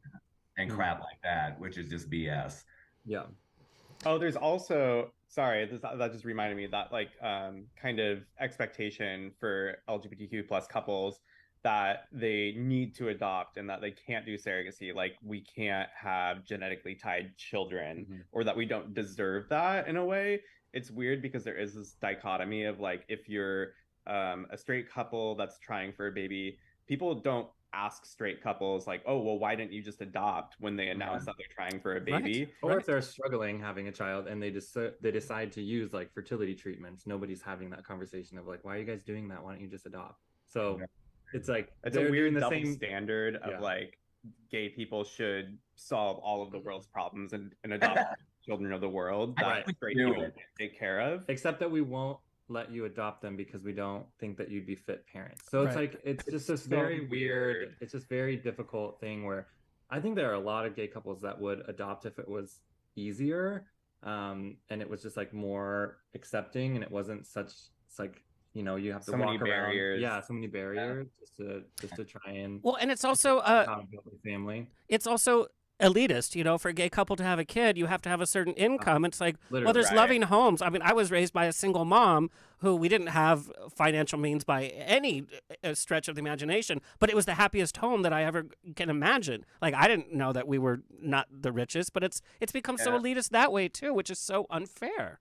and crap like that, which is just BS. Yeah. Oh, there's also, sorry, that just reminded me that kind of expectation for LGBTQ plus couples that they need to adopt and that they can't do surrogacy. Like, we can't have genetically tied children, or that we don't deserve that in a way. It's weird because there is this dichotomy of if you're a straight couple that's trying for a baby, people don't ask straight couples oh, well, why didn't you just adopt when they announce that they're trying for a baby? Or if they're struggling having a child and they decide to use fertility treatments, nobody's having that conversation of why are you guys doing that? Why don't you just adopt? So it's it's a weird double standard of gay people should solve all of the world's problems and adopt children of the world that straight people can take care of. Except that we won't let you adopt them because we don't think that you'd be fit parents. So it's just this very weird, it's just very difficult thing where I think there are a lot of gay couples that would adopt if it was easier, and it was just more accepting, and it wasn't such you have to walk around. Yeah, so many barriers just to try and. Well, and it's also family. It's also elitist, for a gay couple to have a kid, you have to have a certain income. It's well, there's loving homes. I mean, I was raised by a single mom who we didn't have financial means by any stretch of the imagination, but it was the happiest home that I ever can imagine. I didn't know that we were not the richest, but it's become so elitist that way too, which is so unfair.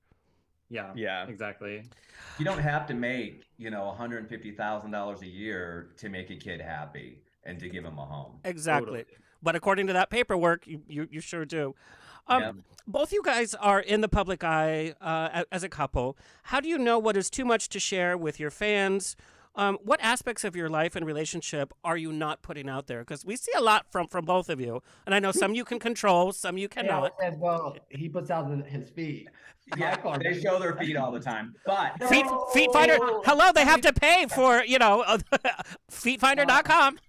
Yeah, exactly. You don't have to make, $150,000 a year to make a kid happy and to give him a home. Exactly. Totally. but according to that paperwork, you sure do. Yeah. Both you guys are in the public eye as a couple. How do you know what is too much to share with your fans? What aspects of your life and relationship are you not putting out there? Because we see a lot from both of you, and I know some you can control, some you Yeah, cannot. said, well, he puts out his feet. Yeah, they show their feet all the time. But Feet Finder, hello, they have to pay for, feetfinder.com.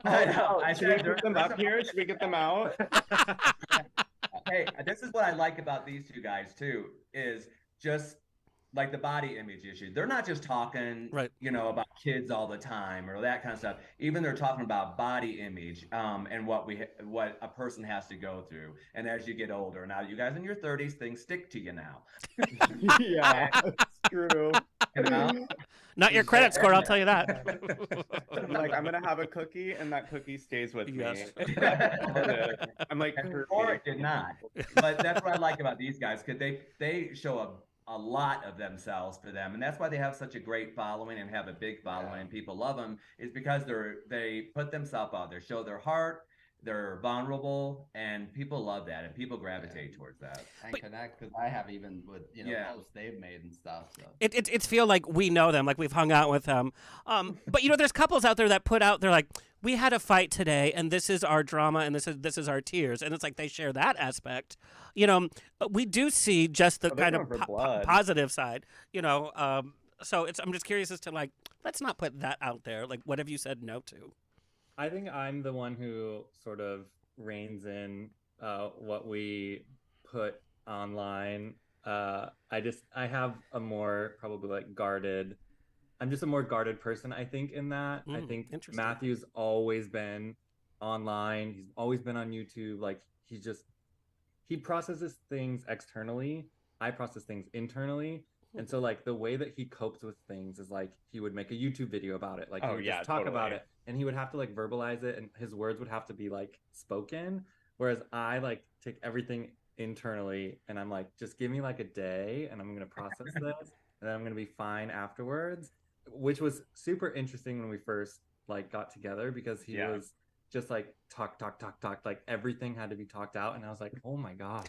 I know. Should we get them up here? Should we get them out? Hey, this is what I like about these two guys too, is just like the body image issue. They're not just talking, Right. about kids all the time or that kind of stuff. Even they're talking about body image, and what a person has to go through. And as you get older, now you guys in your 30s, things stick to you now. Yeah, that's true. You know? Not your credit score, I'll tell you that. Like, I'm gonna have a cookie, and that cookie stays with Yes. me. I'm like, And before it did not. But that's what I like about these guys, because they show a lot of themselves for them, and that's why they have such a great following and have a big following and people love them, is because they put themselves out there, show their heart, they're vulnerable, and people love that, and people gravitate towards that. And connect, because I have even with Yeah. posts they've made and stuff. So It's feel like we know them, like we've hung out with them. But there's couples out there that put out, they're like, we had a fight today, and this is our drama, and this is our tears, and it's like they share that aspect. We do see just the kind of going for blood. positive side. So I'm just curious as to like, let's not put that out there. Like, what have you said no to? I think I'm the one who sort of reins in what we put online. I have a more probably like guarded. I'm just a more guarded person, I think, in that. I think interesting. Matthew's always been online. He's always been on YouTube. Like he processes things externally. I process things internally. And so like the way that he copes with things is like he would make a YouTube video about it. Like he would just talk about it, and he would have to like verbalize it, and his words would have to be like spoken. Whereas I like take everything internally, and I'm like, just give me like a day, and I'm gonna process this, and then I'm gonna be fine afterwards. Which was super interesting when we first like got together, because he was just like talk, like everything had to be talked out, and I was like, oh my gosh.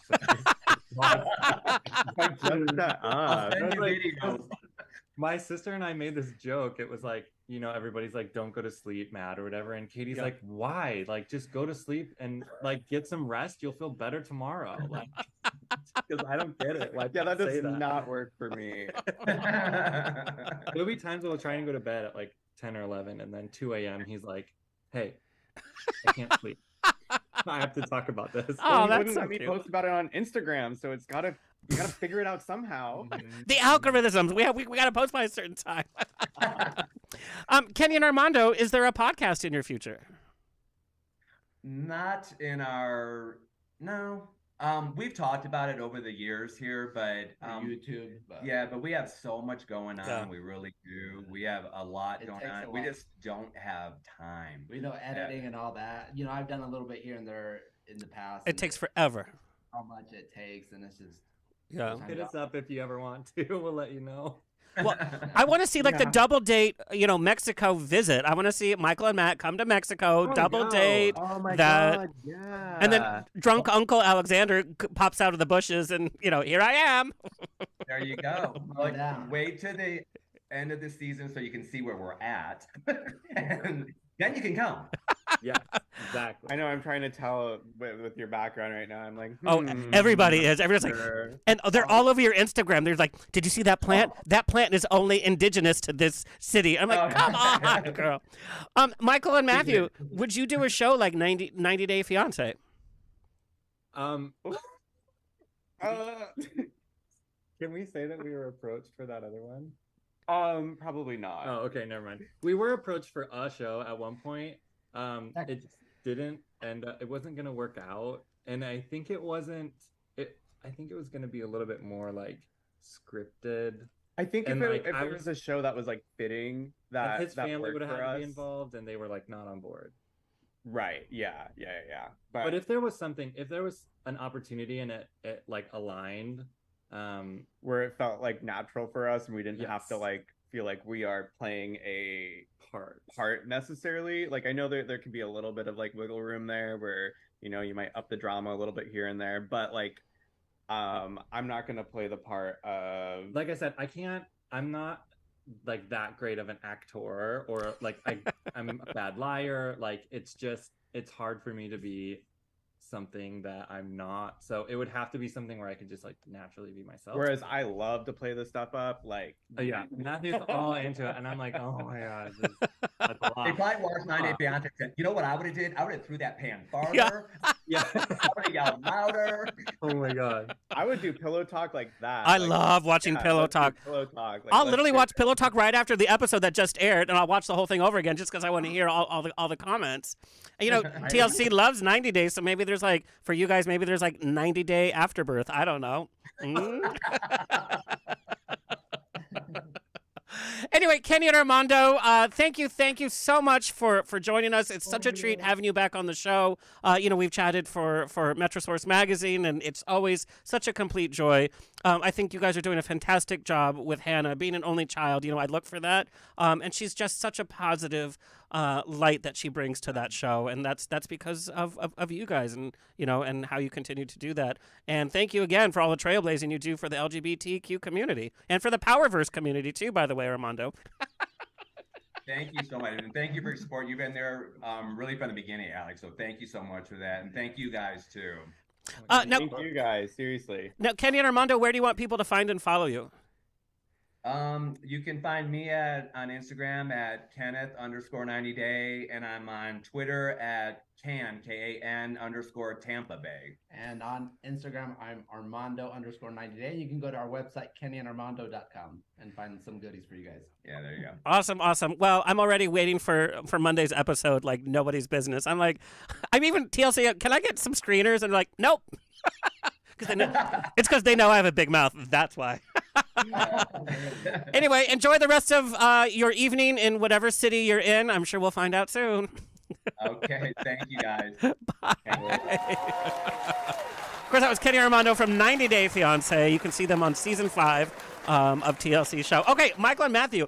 My sister and I made this joke. It was like, everybody's like, don't go to sleep, Matt, or whatever. And Katie's like, why? Like, just go to sleep and like get some rest. You'll feel better tomorrow. Like, because I don't get it. Like, that does not work for me. There'll be times we'll try and go to bed at like 10 or 11, and then 2 a.m. he's like, hey, I can't sleep. I have to talk about this. Oh, He that's wouldn't so let me cute. post about it on Instagram, so you gotta figure it out somehow. The algorithms. We got to post by a certain time. Kenny and Armando, is there a podcast in your future? Not in our no. We've talked about it over the years here, but YouTube. But yeah, but we have so much going on. Yeah. We really do. We have a lot It going takes on. a We lot. just don't have time. editing and all that. I've done a little bit here and there in the past. It and takes forever. how much it takes, and it's just Yeah. Hit us up if you ever want to. We'll let you know. Well, I want to see like the double date, Mexico visit. I want to see Michael and Matt come to Mexico, double date. Oh my that. god, yeah. And then drunk Uncle Alexander pops out of the bushes, and here I am. There you go. Calm down. Wait to the end of the season so you can see where we're at, and then you can come. Yeah, exactly. I know I'm trying to tell with your background right now. I'm like, Oh, everybody is. Everyone's like, sure. and they're all over your Instagram. They're like, did you see that plant? That plant is only indigenous to this city. I'm like, come on, girl. Michael and Matthew, would you do a show like 90 Day Fiance? Um, Can we say that we were approached for that other one? Probably not. Oh, okay, never mind. We were approached for a show at one point. It just didn't, and it wasn't gonna work out. And I think it wasn't. I think it was gonna be a little bit more like scripted. I think And, if like, there I was a show that was like fitting that And his that family worked would have for had to be us. involved, and they were like not on board. Right. Yeah. But if there was an opportunity and it like aligned, where it felt like natural for us and we didn't have to Yes. like feel like we are playing a part necessarily. Like, I know there could be a little bit of like wiggle room there where, you know, you might up the drama a little bit here and there, but like I'm not gonna play the part of, like I said, I'm not like that great of an actor, or like I'm a bad liar. Like it's hard for me to be something that I'm not. So it would have to be something where I could just like naturally be myself. whereas I love to play the stuff up, like Yeah, Matthew's all into it, and I'm like, oh my god, that's a lot. If I watched 90 Day Fiance, you know what I would have did? I would have threw that pan farther. Yeah. I would have yelled louder. Oh my god. I would do pillow talk like that. I like, love watching Pillow let's do Talk. Pillow talk. Like, I'll let's literally do watch it. Pillow Talk right after the episode that just aired, and I'll watch the whole thing over again just because I want to hear all the comments. And, you know, TLC loves 90 days, so maybe there's like, for you guys, maybe there's like 90-day afterbirth. I don't know. Anyway, Kenny and Armando, thank you so much for joining us. It's such a treat having you back on the show. You know, we've chatted for Metrosource Magazine, and it's always such a complete joy. I think you guys are doing a fantastic job with Hannah. Being an only child, you know, I look for that. And she's just such a positive light that she brings to that show, and that's because of you guys, and you know, and how you continue to do that. And thank you again for all the trailblazing you do for the LGBTQ community and for the Powerverse community too, by the way, Armando. Thank you so much. And thank you for your support. You've been there really from the beginning, Alex. So thank you so much for that. And thank you guys too. Now, Thank you guys, seriously. now, Kenny and Armando, where do you want people to find and follow you? You can find me on Instagram at Kenneth_90day, and I'm on Twitter at KAN _ Bay. And on Instagram, I'm Armando_90day. You can go to our website, KennyandArmando.com, and find some goodies for you guys. Yeah, there you go. Awesome. Well, I'm already waiting for Monday's episode like nobody's business. I'm even TLC. Can I get some screeners? And they're like, nope. It's because they know I have a big mouth. That's why. Anyway, enjoy the rest of your evening in whatever city you're in. I'm sure we'll find out soon. Okay, thank you guys. Bye. Of course, that was Kenny Armando from 90 Day Fiance. You can see them on season 5 of TLC show. Okay, Michael and Matthew.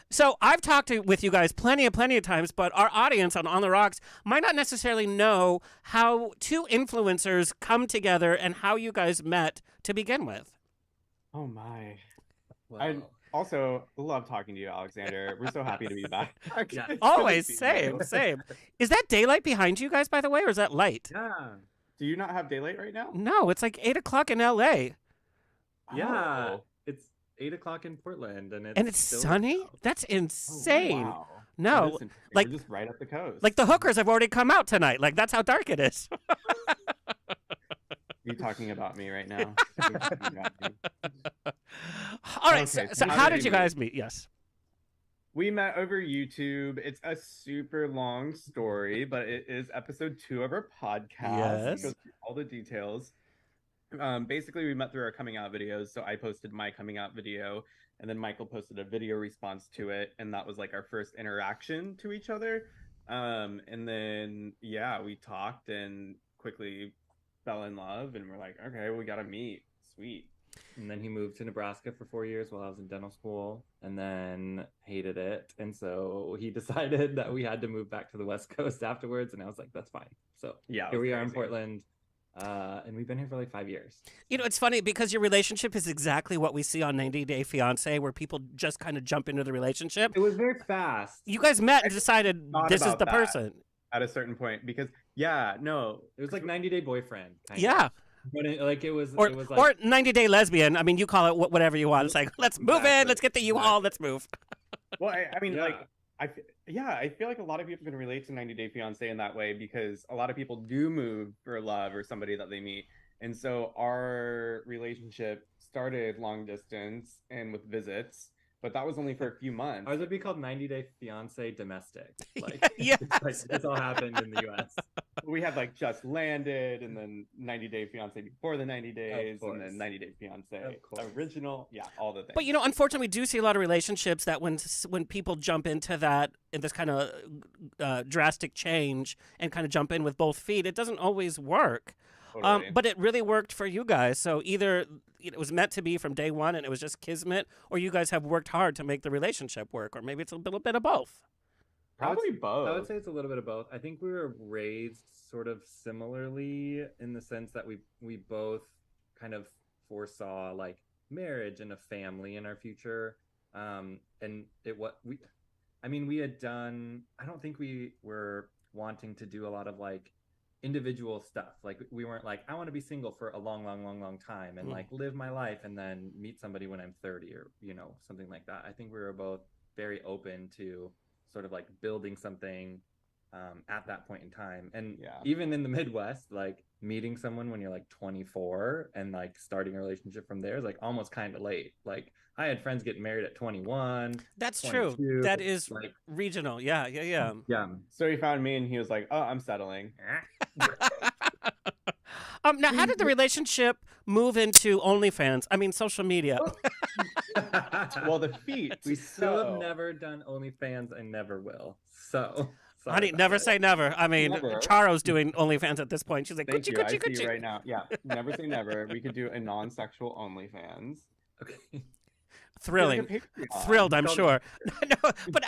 So I've talked with you guys plenty of times, but our audience on the Rocks might not necessarily know how two influencers come together and how you guys met to begin with. Oh my. Wow. I also love talking to you, Alexander. We're so happy to be back. Yeah. It's Always, good to see you. same. Is that daylight behind you guys, by the way, or is that light? Yeah. Do you not have daylight right now? No, it's like 8 o'clock in LA. Yeah. Oh. It's 8 o'clock in Portland, and And it's still sunny? out. That's Oh, insane. wow. No, That is interesting. like- We're just right up the coast. Like the hookers have already come out tonight. Like that's how dark it is. You talking about me right now? You're talking about me. All right. Okay, So so how how did did you we guys meet? Yes. We met over YouTube. It's a super long story, but it is episode 2 of our podcast. Yes. It goes through all the details. Basically, we met through our coming out videos. So I posted my coming out video, and then Michael posted a video response to it, and that was like our first interaction to each other. And then yeah, we talked and quickly fell in love, and we're like, okay, we gotta meet. Sweet. And then he moved to Nebraska for 4 years while I was in dental school, and then hated it. And so he decided that we had to move back to the West Coast afterwards. And I was like, that's fine. So Yeah, it here was we are in crazy. Portland. And we've been here for like 5 years. You know, it's funny because your relationship is exactly what we see on 90 Day Fiance, where people just kind of jump into the relationship. It was very fast. You guys met and decided thought this is about the that. person. At a certain point, because yeah, no, It was like 90 Day Boyfriend. kind of. Yeah. But it was Or, it was like, or 90 Day Lesbian. I mean, you call it whatever you want. It's like, let's move in. Exactly. Let's get the U-Haul. Let's move. well, I mean, Yeah. like, I feel like a lot of people can relate to 90 Day Fiance in that way, because a lot of people do move for love or somebody that they meet. And so our relationship started long distance and with visits, but that was only for a few months. ours would be called 90 Day Fiance Domestic. Like, Yes. it's like, this all happened in the US. We had like just landed, and then 90 Day Fiance before the 90 days, and course. then 90 Day Fiance Of course. original. Yeah, all the things. But, you know, unfortunately, we do see a lot of relationships that when people jump into that, in this kind of drastic change and kind of jump in with both feet, it doesn't always work. Totally. But it really worked for you guys. So either it was meant to be from day one and it was just kismet, or you guys have worked hard to make the relationship work, or maybe it's a little bit of both. Probably both. I would say it's a little bit of both. I think we were raised sort of similarly in the sense that we both kind of foresaw like marriage and a family in our future. And it what we I mean, we had done, I don't think we were wanting to do a lot of like individual stuff. Like we weren't like, I want to be single for a long time and like live my life and then meet somebody when I'm 30 or, something like that. I think we were both very open to sort of like building something at that point in time. And even in the Midwest, like meeting someone when you're like 24 and like starting a relationship from there is like almost kind of late. Like I had friends getting married at 21. That's true. That is like regional. Yeah. So he found me and he was like, oh, I'm settling. Now, how did the relationship move into OnlyFans? I mean, social media. Well, the feet. We still have never done OnlyFans and never will. So, honey, never say never. I mean, Charo's doing OnlyFans at this point. She's like, Thank you. I see Gucci. you right now. Yeah, never say never. We could do a non-sexual OnlyFans. Okay. Thrilling, thrilled, I'm sure. No, but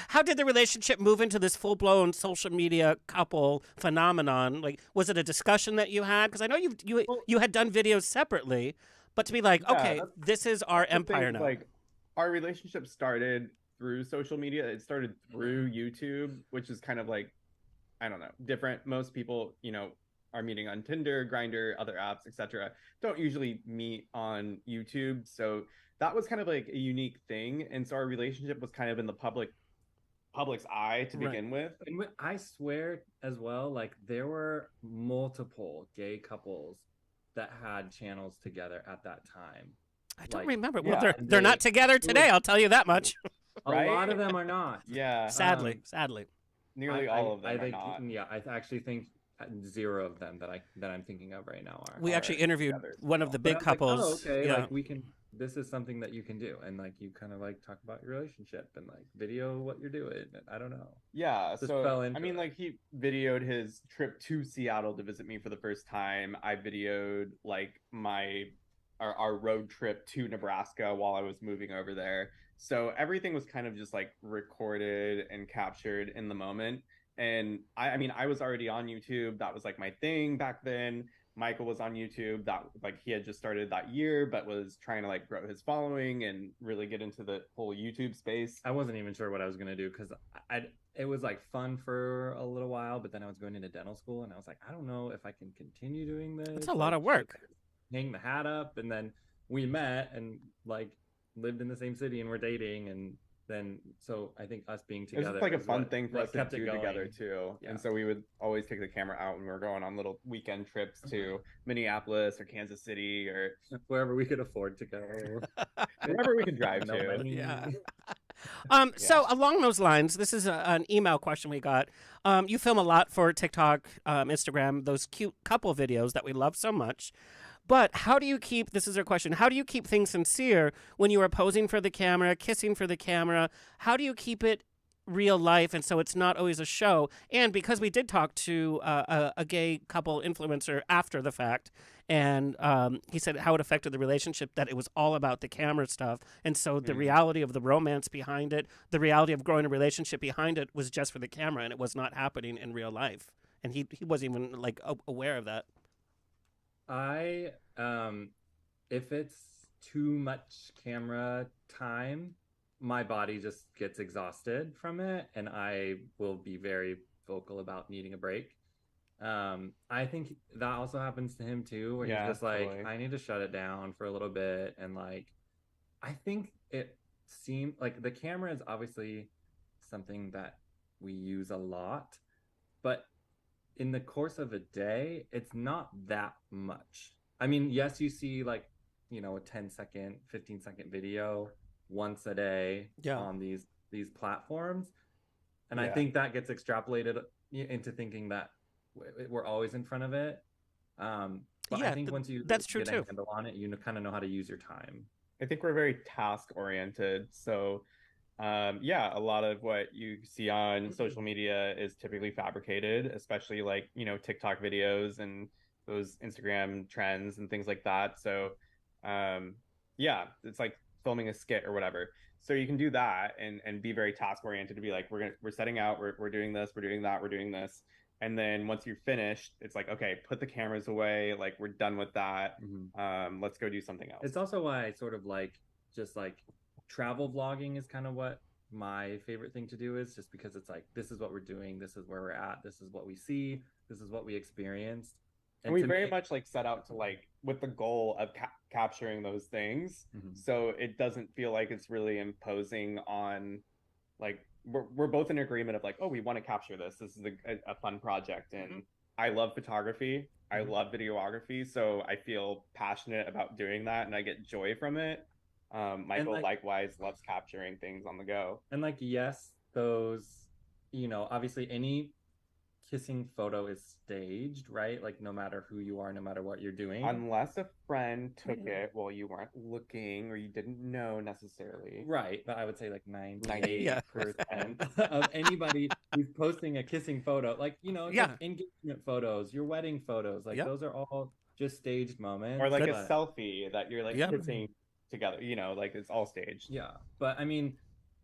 how did the relationship move into this full-blown social media couple phenomenon? Like, was it a discussion that you had? Because I know you had done videos separately, but to be like, okay, this is our empire now. Like, our relationship started through social media. It started through YouTube, which is kind of like, I don't know, different. Most people, are meeting on Tinder, Grindr, other apps, etc. Don't usually meet on YouTube, so that was kind of like a unique thing, and so our relationship was kind of in the public's eye to begin with. And I swear as well, like there were multiple gay couples that had channels together at that time. I don't remember. Well, they're not together today. I'll tell you that much. A lot of them are not. Yeah. Sadly. Nearly all of them are not. Yeah, I actually think zero of them that I'm thinking of right now are. We actually interviewed one of the big couples. Like, oh, okay, like we can. This is something that you can do, and like you kind of like talk about your relationship and like video what you're doing. I don't know. Yeah, so I mean, like he videoed his trip to Seattle to visit me for the first time. I videoed like our road trip to Nebraska while I was moving over there. So everything was kind of just like recorded and captured in the moment. And I mean, I was already on YouTube. That was like my thing back then. Michael was on YouTube. That like he had just started that year, but was trying to like grow his following and really get into the whole YouTube space. I wasn't even sure what I was gonna do because it was like fun for a little while, but then I was going into dental school and I was like, I don't know if I can continue doing this. It's a lot of work. Hang the hat up, and then we met and like lived in the same city and we're dating, and then so I think us being together, it was like a fun thing for us to do going together too. Yeah. And so we would always take the camera out when we were going on little weekend trips to Minneapolis or Kansas City or wherever we could afford to go, wherever we could drive to. Yeah. So along those lines, this is an email question we got. You film a lot for TikTok, Instagram, those cute couple videos that we love so much. But how do you keep, this is our question, how do you keep things sincere when you are posing for the camera, kissing for the camera? How do you keep it real life and so it's not always a show? And because we did talk to a gay couple influencer after the fact, and he said how it affected the relationship, that it was all about the camera stuff. And so the reality of the romance behind it, the reality of growing a relationship behind it was just for the camera and it was not happening in real life. And he wasn't even like aware of that. If it's too much camera time, my body just gets exhausted from it and I will be very vocal about needing a break. I think that also happens to him too, where he's just like, totally. I need to shut it down for a little bit. And like, I think it seemed like the camera is obviously something that we use a lot, but in the course of a day, it's not that much. I mean, yes, you see like, a 10-second, 15-second video once a day on these platforms. And I think that gets extrapolated into thinking that we're always in front of it. But I think once you get a handle on it, you kind of know how to use your time. I think we're very task oriented. So a lot of what you see on social media is typically fabricated, especially like, TikTok videos and those Instagram trends and things like that. So, it's like filming a skit or whatever. So you can do that and be very task oriented to be like, we're setting out, we're doing this, we're doing that, we're doing this. And then once you're finished, it's like, okay, put the cameras away, like we're done with that. Let's go do something else. It's also why I sort of like just like travel vlogging is kind of what my favorite thing to do is, just because it's like, this is what we're doing, this is where we're at, this is what we see, this is what we experienced. And we very much like set out to like with the goal of capturing those things. So it doesn't feel like it's really imposing on, like, we're both in agreement of like, oh, we want to capture this. This is a fun project. And I love photography. I love videography. So I feel passionate about doing that and I get joy from it. Michael likewise loves capturing things on the go. And like, yes, those, you know, obviously any kissing photo is staged, right? Like no matter who you are, no matter what you're doing. Unless a friend took it while you weren't looking or you didn't know necessarily. Right. But I would say like 98% of anybody who's posting a kissing photo, like, you know, like engagement photos, your wedding photos, like those are all just staged moments. Or like a selfie that you're like kissing together, you know, like it's all staged. Yeah. But I mean,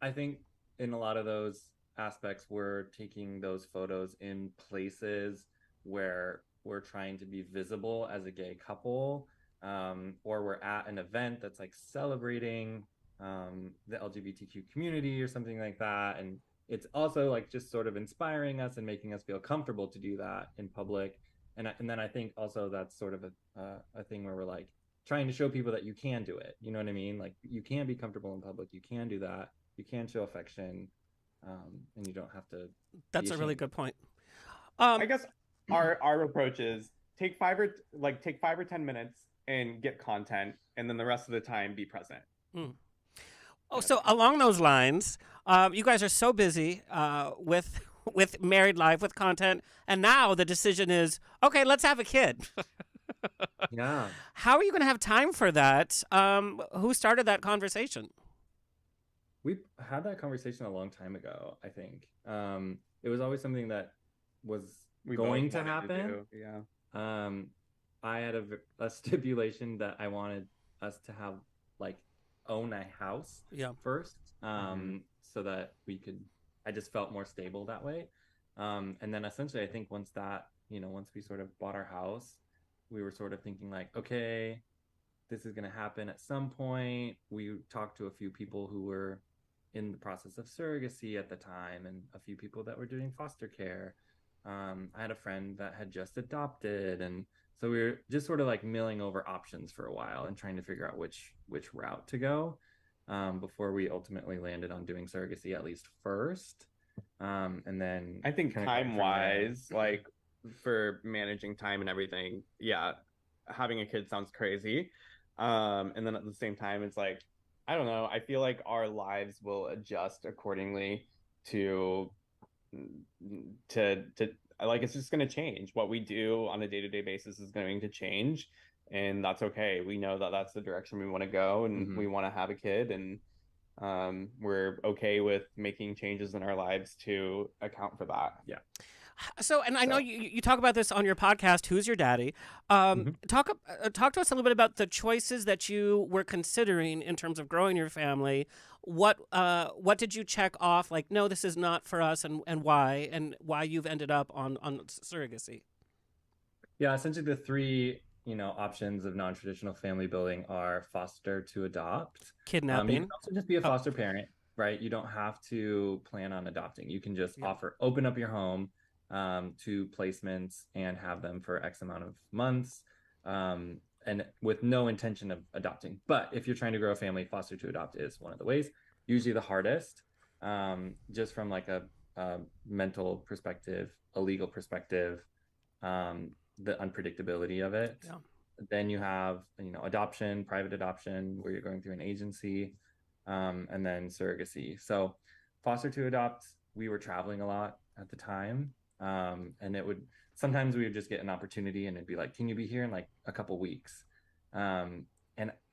I think in a lot of those aspects, we're taking those photos in places where we're trying to be visible as a gay couple, or we're at an event that's like celebrating the LGBTQ community or something like that. And it's also like just sort of inspiring us and making us feel comfortable to do that in public. And then I think also that's sort of a thing where we're like trying to show people that you can do it. You know what I mean? Like you can be comfortable in public. You can do that. You can show affection. And you don't have to. That's a really good point. I guess our approach is take 5 or 10 minutes and get content, and then the rest of the time be present. Oh, so along those lines, you guys are so busy with married life, with content, and now the decision is, okay, let's have a kid. Yeah. How are you going to have time for that? Who started that conversation? We had that conversation a long time ago, I think. It was always something that was going to happen. I had a stipulation that I wanted us to have, like, own a house first, so that we could, I just felt more stable that way. And then essentially, I think once we sort of bought our house, we were sort of thinking like, okay, this is going to happen at some point. We talked to a few people who were in the process of surrogacy at the time and a few people that were doing foster care. I had a friend that had just adopted. And so we were just sort of like milling over options for a while and trying to figure out which route to go before we ultimately landed on doing surrogacy, at least first. And then I think time-wise, like for managing time and everything, having a kid sounds crazy. And then at the same time, it's like, I don't know. I feel like our lives will adjust accordingly to like, it's just going to change. What we do on a day-to-day basis is going to change, and that's okay. We know that that's the direction we want to go, and we want to have a kid, and we're okay with making changes in our lives to account for that. Yeah. So, and I know you talk about this on your podcast, Who's Your Daddy? Talk to us a little bit about the choices that you were considering in terms of growing your family. What did you check off? Like, no, this is not for us, and why you've ended up on surrogacy? Yeah, essentially the three options of non-traditional family building are foster to adopt, kidnapping. You can also just be a foster parent, right? You don't have to plan on adopting. You can just open up your home to placements and have them for X amount of months, and with no intention of adopting. But if you're trying to grow a family, foster to adopt is one of the ways. Usually the hardest, just from like a mental perspective, a legal perspective, the unpredictability of it. Yeah. Then you have adoption, private adoption, where you're going through an agency, and then surrogacy. So foster to adopt, we were traveling a lot at the time. And sometimes we would just get an opportunity and it'd be like, can you be here in like a couple weeks? And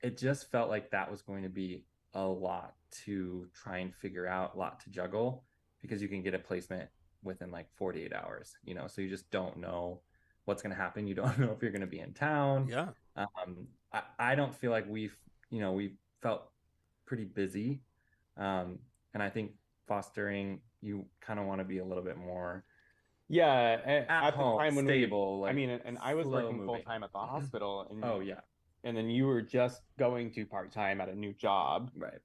it just felt like that was going to be a lot to try and figure out, a lot to juggle, because you can get a placement within like 48 hours, so you just don't know what's going to happen. You don't know if you're going to be in town. Yeah. I don't feel like we felt pretty busy. And I think fostering, you kind of want to be a little bit more at the home, time when stable. I Like, mean, and I was slow working full moving. time at the hospital, and Oh yeah, and then you were just going to part time at a new job, right.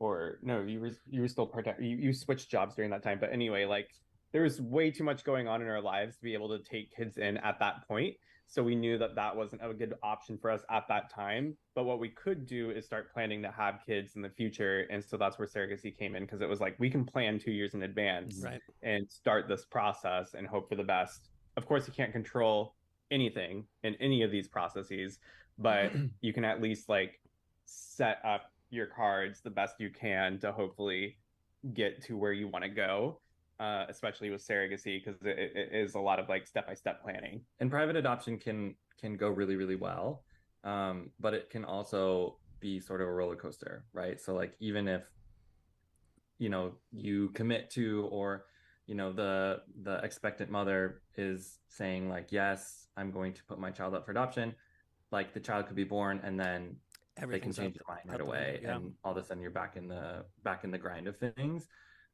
or no, you were still part time. You switched jobs during that time, but anyway, like there was way too much going on in our lives to be able to take kids in at that point. So we knew that that wasn't a good option for us at that time. But what we could do is start planning to have kids in the future. And so that's where surrogacy came in, because it was like we can plan 2 years in advance Right. and start this process and hope for the best. Of course, you can't control anything in any of these processes, but you can at least like set up your cards the best you can to hopefully get to where you want to go, especially with surrogacy, because it is a lot of like step-by-step planning. And private adoption can go really, really well, but it can also be sort of a roller coaster, right? So like even if you commit to, or the expectant mother is saying like, yes, I'm going to put my child up for adoption, like the child could be born and then they can change their mind right away, and all of a sudden you're back in the grind of things.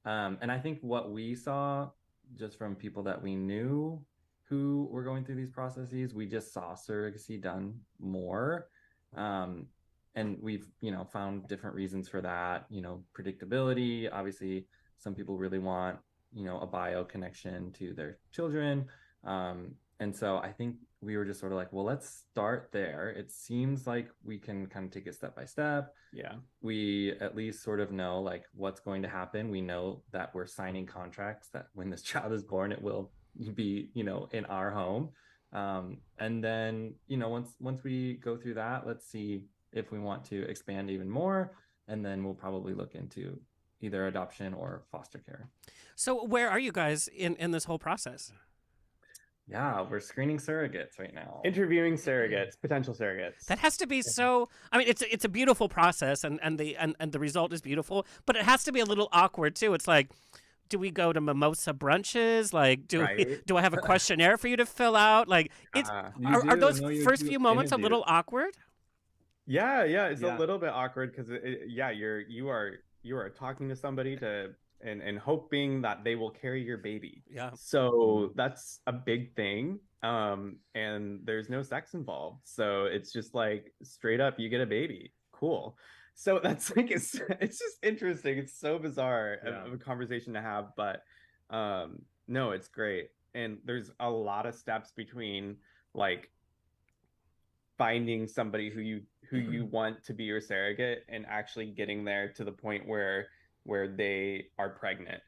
And I think what we saw just from people that we knew who were going through these processes, we just saw surrogacy done more. And we've, found different reasons for that, predictability. Obviously, some people really want, a bio connection to their children. And so I think we were just sort of like, well, let's start there. It seems like we can kind of take it step by step. Yeah. We at least sort of know like what's going to happen. We know that we're signing contracts that when this child is born, it will be, in our home. And then, once we go through that, let's see if we want to expand even more. And then we'll probably look into either adoption or foster care. So where are you guys in this whole process? Yeah, we're screening surrogates right now. Interviewing surrogates, potential surrogates. That has to be so. I mean, it's a beautiful process, and the result is beautiful. But it has to be a little awkward too. It's like, do we go to mimosa brunches? Like, do I have a questionnaire for you to fill out? Like, are those first few moments a little awkward? Yeah, it's a little bit awkward because you are talking to somebody and hoping that they will carry your baby. Yeah. So that's a big thing. And there's no sex involved. So it's just like straight up, you get a baby. Cool. So that's like, it's just interesting. It's so bizarre of a conversation to have, but no, it's great. And there's a lot of steps between like finding somebody who you want to be your surrogate and actually getting there to the point where they are pregnant.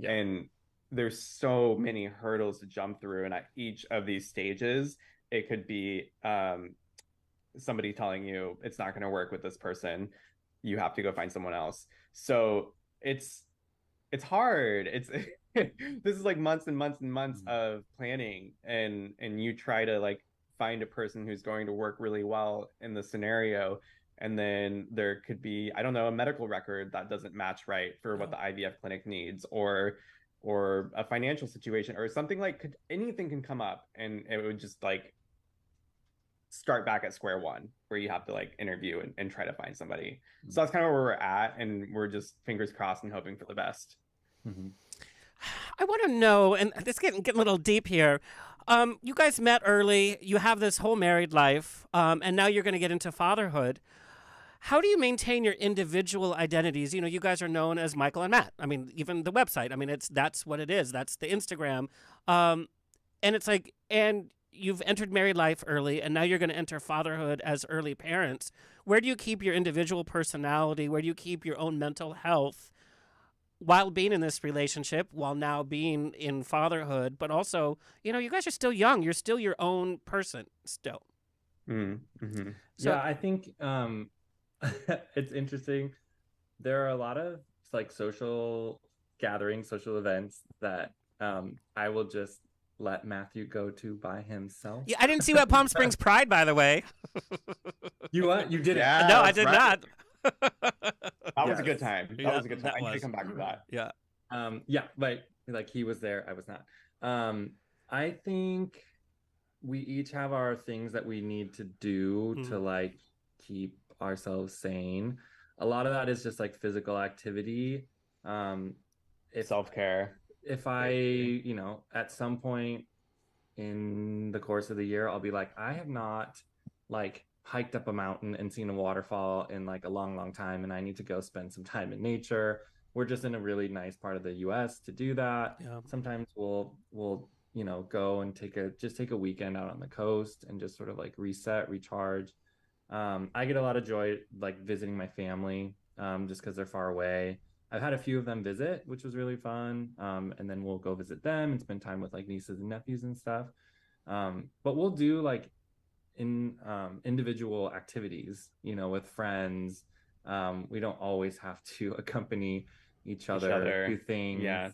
And there's so many hurdles to jump through, and at each of these stages it could be somebody telling you it's not going to work with this person, you have to go find someone else. So it's hard. It's this is like months and months and months of planning, and you try to like find a person who's going to work really well in the scenario. And then there could be, I don't know, a medical record that doesn't match right for what the IVF clinic needs, or a financial situation, or something like anything can come up, and it would just like start back at square one, where you have to like interview and try to find somebody. So that's kind of where we're at, and we're just fingers crossed and hoping for the best. I want to know, and this getting a little deep here. You guys met early. You have this whole married life, and now you're going to get into fatherhood. How do you maintain your individual identities? You guys are known as Michael and Matt. I mean, even the website. I mean, that's what it is. That's the Instagram. And it's like, and you've entered married life early, and now you're going to enter fatherhood as early parents. Where do you keep your individual personality? Where do you keep your own mental health while being in this relationship, while now being in fatherhood? But also, you guys are still young. You're still your own person still. Mm-hmm. So yeah, I think it's interesting. There are a lot of like social gatherings, social events that I will just let Matthew go to by himself. Yeah, I didn't see you at Palm Springs Pride, by the way. You what? You did it? Yeah, no, I did not. That was a good time. That was a good time. That I need to come back to that. Yeah. Yeah, but like he was there, I was not. I think we each have our things that we need to do to like keep ourselves sane. a lot of that is just like physical activity. If Self-care. if I, you know, at some point in the course of the year, I'll be like, I have not like hiked up a mountain and seen a waterfall in like a long, long time, and I need to go spend some time in nature. We're just in a really nice part of the US to do that. Yeah. Sometimes we'll you know, go and take a weekend out on the coast and just sort of like reset, recharge. I get a lot of joy like visiting my family, just because they're far away. I've had a few of them visit, which was really fun. And then we'll go visit them and spend time with like nieces and nephews and stuff. But we'll do like individual activities, you know, with friends. We don't always have to accompany each other through things. Yeah.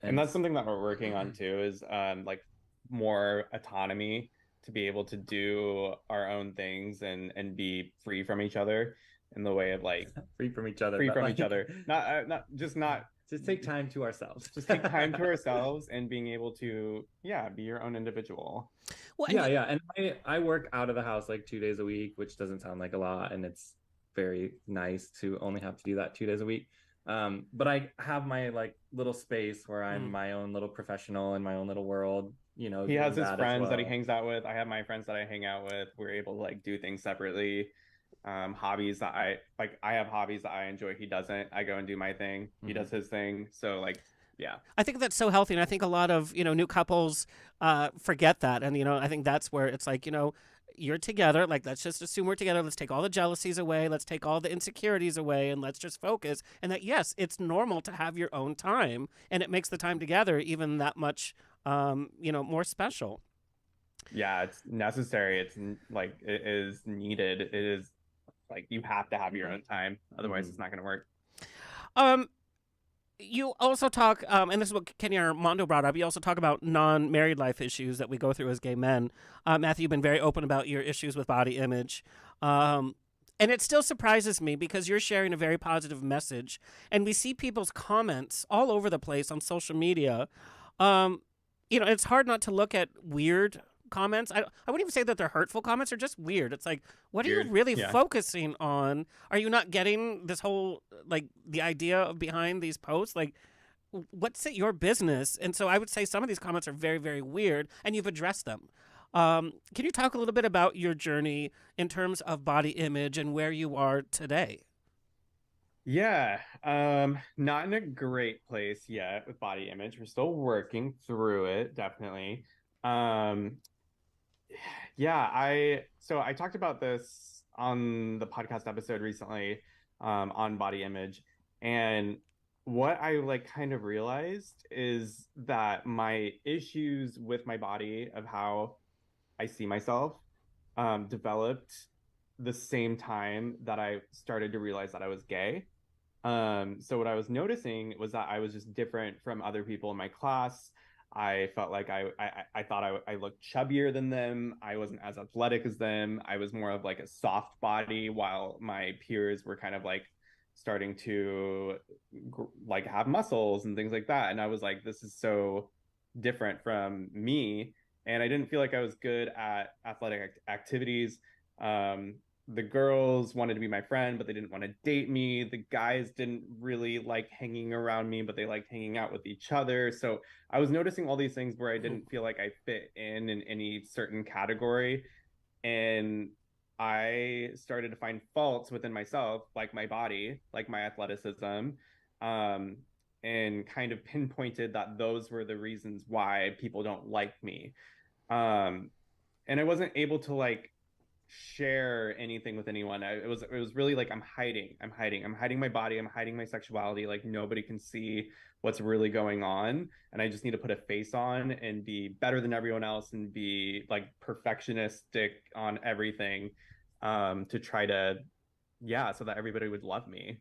And that's something that we're working on too, is like more autonomy to be able to do our own things and be free from each other in the way of like free from each other, free but from like, each other. Not just take time to ourselves. Just take time to ourselves and being able to, be your own individual. Well, yeah. And I work out of the house like 2 days a week, which doesn't sound like a lot, and it's very nice to only have to do that 2 days a week. But I have my like little space where I'm my own little professional in my own little world. You know, he has his friends well. that he hangs out with. I have my friends that I hang out with. We're able to like do things separately. Hobbies that I have hobbies that I enjoy. He doesn't. I go and do my thing. He does his thing. So like, yeah. I think that's so healthy, and I think a lot of, you know, new couples forget that, and, you know, I think that's where it's like, you know, you're together, like, let's just assume we're together, let's take all the jealousies away, let's take all the insecurities away, and let's just focus, and that, yes, it's normal to have your own time, and it makes the time together even that much, you know, more special. Yeah, it's necessary. It's like, it is needed. It is like, you have to have your own time, otherwise it's not going to work. You also talk, and this is what Kenny Armando brought up, you also talk about non-married life issues that we go through as gay men. Matthew, you've been very open about your issues with body image. And it still surprises me because you're sharing a very positive message. And we see people's comments all over the place on social media. You know, it's hard not to look at weird comments. I wouldn't even say that they're hurtful comments. They're just weird. It's like, what are you really focusing on? Are you not getting this whole, like, the idea of behind these posts? Like, what's it your business? And so I would say some of these comments are very, very weird, and you've addressed them. Can you talk a little bit about your journey in terms of body image and where you are today? Yeah, not in a great place yet with body image. We're still working through it, definitely. So I talked about this on the podcast episode recently, on body image, and what I like kind of realized is that my issues with my body, of how I see myself, developed the same time that I started to realize that I was gay. So what I was noticing was that I was just different from other people in my class. I felt like I thought I looked chubbier than them. I wasn't as athletic as them. I was more of like a soft body, while my peers were kind of like starting to like have muscles and things like that. And I was like, this is so different from me. And I didn't feel like I was good at athletic activities. The girls wanted to be my friend, but they didn't want to date me. The guys didn't really like hanging around me, but they liked hanging out with each other. So I was noticing all these things where I didn't feel like I fit in any certain category. And I started to find faults within myself, like my body, like my athleticism, and kind of pinpointed that those were the reasons why people don't like me. And I wasn't able to like share anything with anyone. It was really like, I'm hiding my body, I'm hiding my sexuality. Like, nobody can see what's really going on, and I just need to put a face on and be better than everyone else and be like perfectionistic on everything, to try to, so that everybody would love me.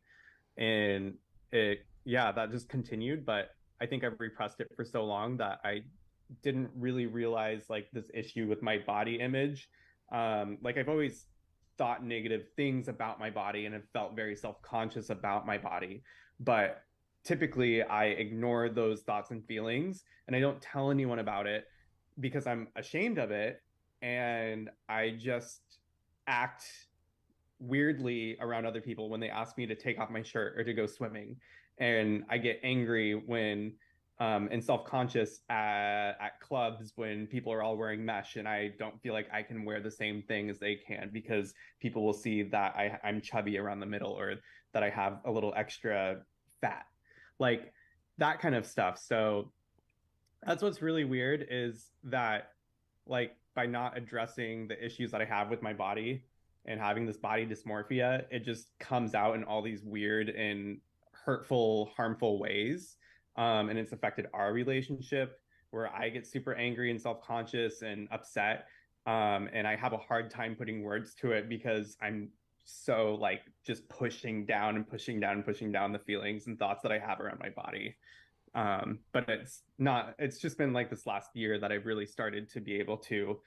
And that just continued. But I think I've repressed it for so long that I didn't really realize like this issue with my body image. Like, I've always thought negative things about my body and have felt very self-conscious about my body, but typically I ignore those thoughts and feelings, and I don't tell anyone about it because I'm ashamed of it, and I just act weirdly around other people when they ask me to take off my shirt or to go swimming. And I get angry when and self-conscious at clubs when people are all wearing mesh and I don't feel like I can wear the same thing as they can because people will see that I'm chubby around the middle or that I have a little extra fat, like that kind of stuff. So that's what's really weird is that, like, by not addressing the issues that I have with my body and having this body dysmorphia, it just comes out in all these weird and hurtful, harmful ways. And it's affected our relationship where I get super angry and self-conscious and upset. And I have a hard time putting words to it because I'm so like just pushing down and pushing down and pushing down the feelings and thoughts that I have around my body. But it's just been like this last year that I've really started to be able to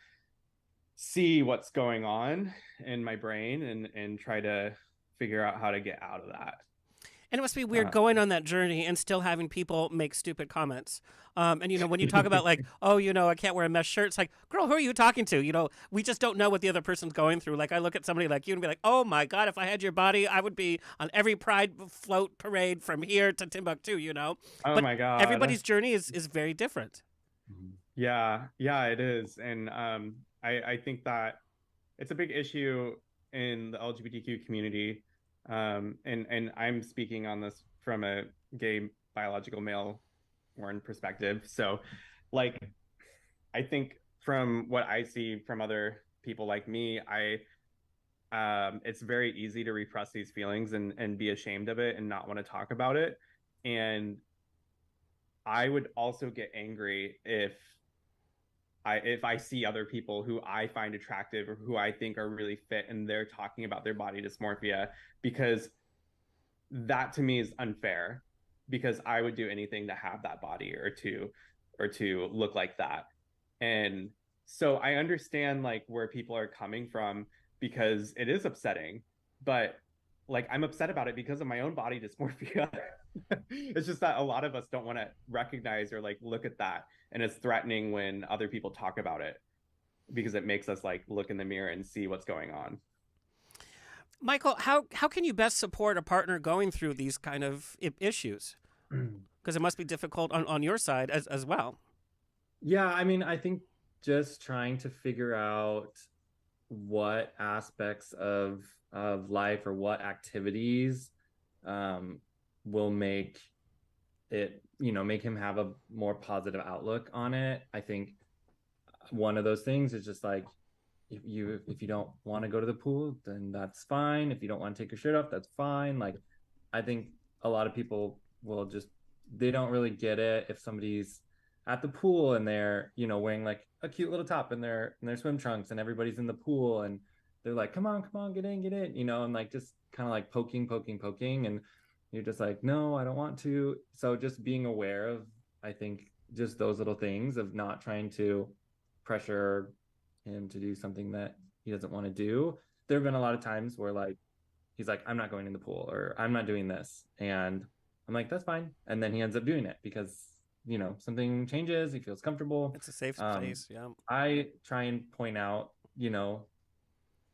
see what's going on in my brain and try to figure out how to get out of that. And it must be weird going on that journey and still having people make stupid comments. And, you know, when you talk about like, oh, you know, I can't wear a mesh shirt. It's like, girl, who are you talking to? You know, we just don't know what the other person's going through. Like I look at somebody like you and be like, oh, my God, if I had your body, I would be on every pride float parade from here to Timbuktu, you know. Oh, but my God. Everybody's journey is very different. Yeah, it is. And I think that it's a big issue in the LGBTQ community. And I'm speaking on this from a gay biological male born perspective. So like, I think from what I see from other people like me, it's very easy to repress these feelings and be ashamed of it and not want to talk about it. And I would also get angry if I see other people who I find attractive or who I think are really fit and they're talking about their body dysmorphia, because that to me is unfair, because I would do anything to have that body or to look like that. And so I understand like where people are coming from, because it is upsetting, but like I'm upset about it because of my own body dysmorphia. It's just that a lot of us don't want to recognize or like look at that, and it's threatening when other people talk about it because it makes us like look in the mirror and see what's going on. Michael, how can you best support a partner going through these kind of issues? Because it must be difficult on your side as well. Yeah, I mean, I think just trying to figure out what aspects of life or what activities will make it, you know, make him have a more positive outlook on it. I think one of those things is just like, if you don't want to go to the pool, then that's fine. If you don't want to take your shirt off, that's fine. Like, I think a lot of people will just, they don't really get it if somebody's at the pool and they're, you know, wearing like a cute little top in their swim trunks and everybody's in the pool and they're like, come on, get in, you know, and like just kind of like poking. And you're just like, no, I don't want to. So just being aware of, I think, just those little things of not trying to pressure him to do something that he doesn't want to do. There have been a lot of times where like, he's like, I'm not going in the pool or I'm not doing this. And I'm like, that's fine. And then he ends up doing it because, you know, something changes, he feels comfortable. It's a safe place, yeah. I try and point out, you know,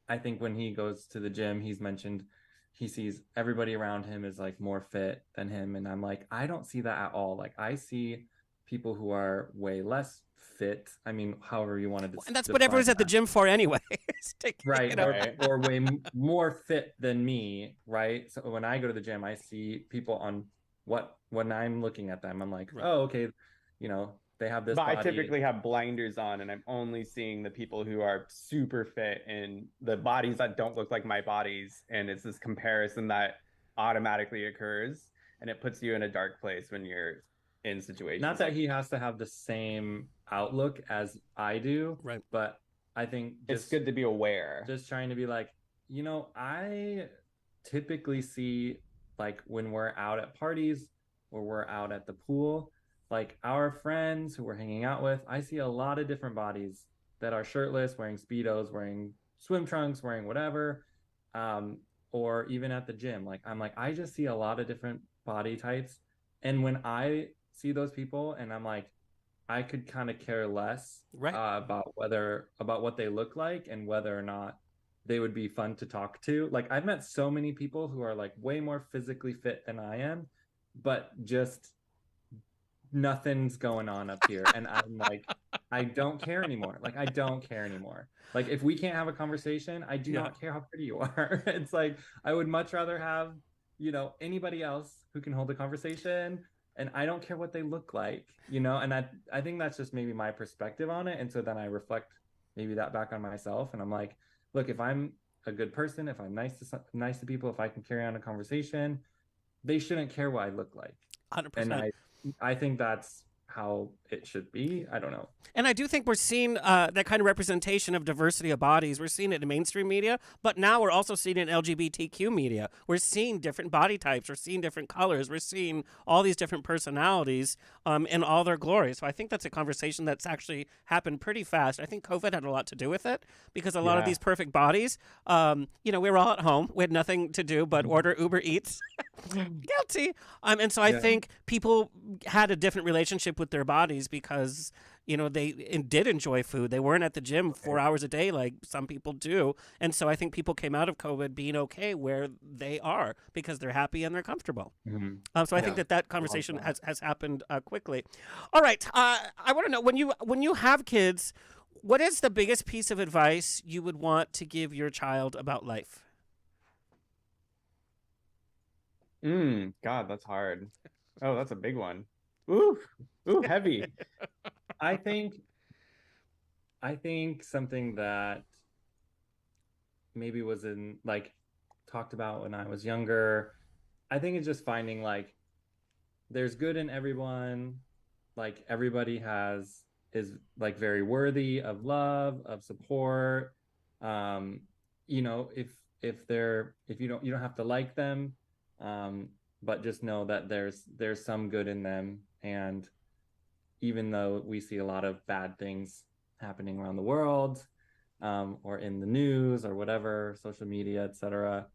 I think when he goes to the gym, he's mentioned he sees everybody around him is like more fit than him. And I'm like, I don't see that at all. Like I see people who are way less fit. I mean, however you want to and that's what everyone's at the gym for anyway. Right. You know? Or way more fit than me. Right. So when I go to the gym, I see people on when I'm looking at them, I'm like, right. Oh, okay. You know, they have this But body. I typically have blinders on and I'm only seeing the people who are super fit and the bodies that don't look like my bodies. And it's this comparison that automatically occurs and it puts you in a dark place when you're in situations. Not that he has to have the same outlook as I do, right? But I think it's good to be aware. Just trying to be like, you know, I typically see like when we're out at parties or we're out at the pool, like our friends who we're hanging out with, I see a lot of different bodies that are shirtless, wearing Speedos, wearing swim trunks, wearing whatever, or even at the gym. Like I'm like, I just see a lot of different body types. And when I see those people and I'm like, I could kind of care less right. about what they look like and whether or not they would be fun to talk to. Like I've met so many people who are like way more physically fit than I am, but just nothing's going on up here. And I'm like, I don't care anymore. Like I don't care anymore. Like if we can't have a conversation, I do not care how pretty you are. It's like I would much rather have, you know, anybody else who can hold a conversation, and I don't care what they look like, you know. And I think that's just maybe my perspective on it. And so then I reflect maybe that back on myself, and I'm like, look, if I'm a good person, if I'm nice to people, if I can carry on a conversation, they shouldn't care what I look like. 100%. And I think that's how it should be. I don't know. And I do think we're seeing that kind of representation of diversity of bodies. We're seeing it in mainstream media, but now we're also seeing it in LGBTQ media. We're seeing different body types. We're seeing different colors. We're seeing all these different personalities in all their glory. So I think that's a conversation that's actually happened pretty fast. I think COVID had a lot to do with it because a lot of these perfect bodies, you know, we were all at home. We had nothing to do but order Uber Eats. Guilty. And so I think people had a different relationship with their bodies because, you know, they did enjoy food. They weren't at the gym 4 hours a day like some people do. And so I think people came out of COVID being okay where they are because they're happy and they're comfortable. So I think that conversation has happened quickly. All right. I want to know, when you have kids, what is the biggest piece of advice you would want to give your child about life? God, that's hard. Oh, that's a big one. Ooh, heavy. I think something that maybe was in like talked about when I was younger, I think it's just finding like there's good in everyone. Like everybody is like very worthy of love, of support. You know, if you don't have to like them, but just know that there's some good in them. And even though we see a lot of bad things happening around the world, or in the news or whatever, social media, etc.,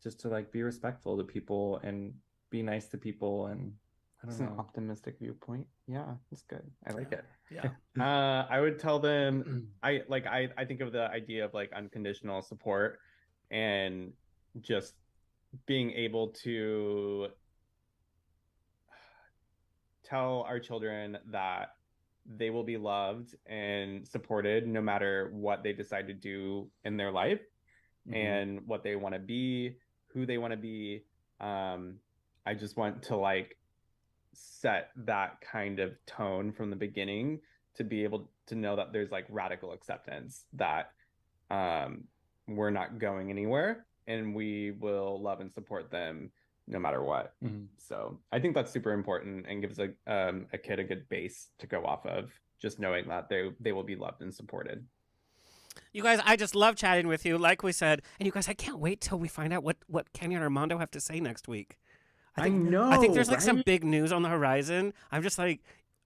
just to like be respectful to people and be nice to people. And I don't know. An optimistic viewpoint. Yeah, that's good. I like it. Yeah. I would tell them I think of the idea of like unconditional support and just being able to tell our children that they will be loved and supported no matter what they decide to do in their life and what they want to be, who they want to be. I just want to like set that kind of tone from the beginning to be able to know that there's like radical acceptance that we're not going anywhere and we will love and support them no matter what. So I think that's super important and gives a kid a good base to go off of, just knowing that they will be loved and supported. You guys, I just love chatting with you, like we said. And you guys, I can't wait till we find out what Kenny and Armando have to say next week. I think there's like some big news on the horizon. I'm just like,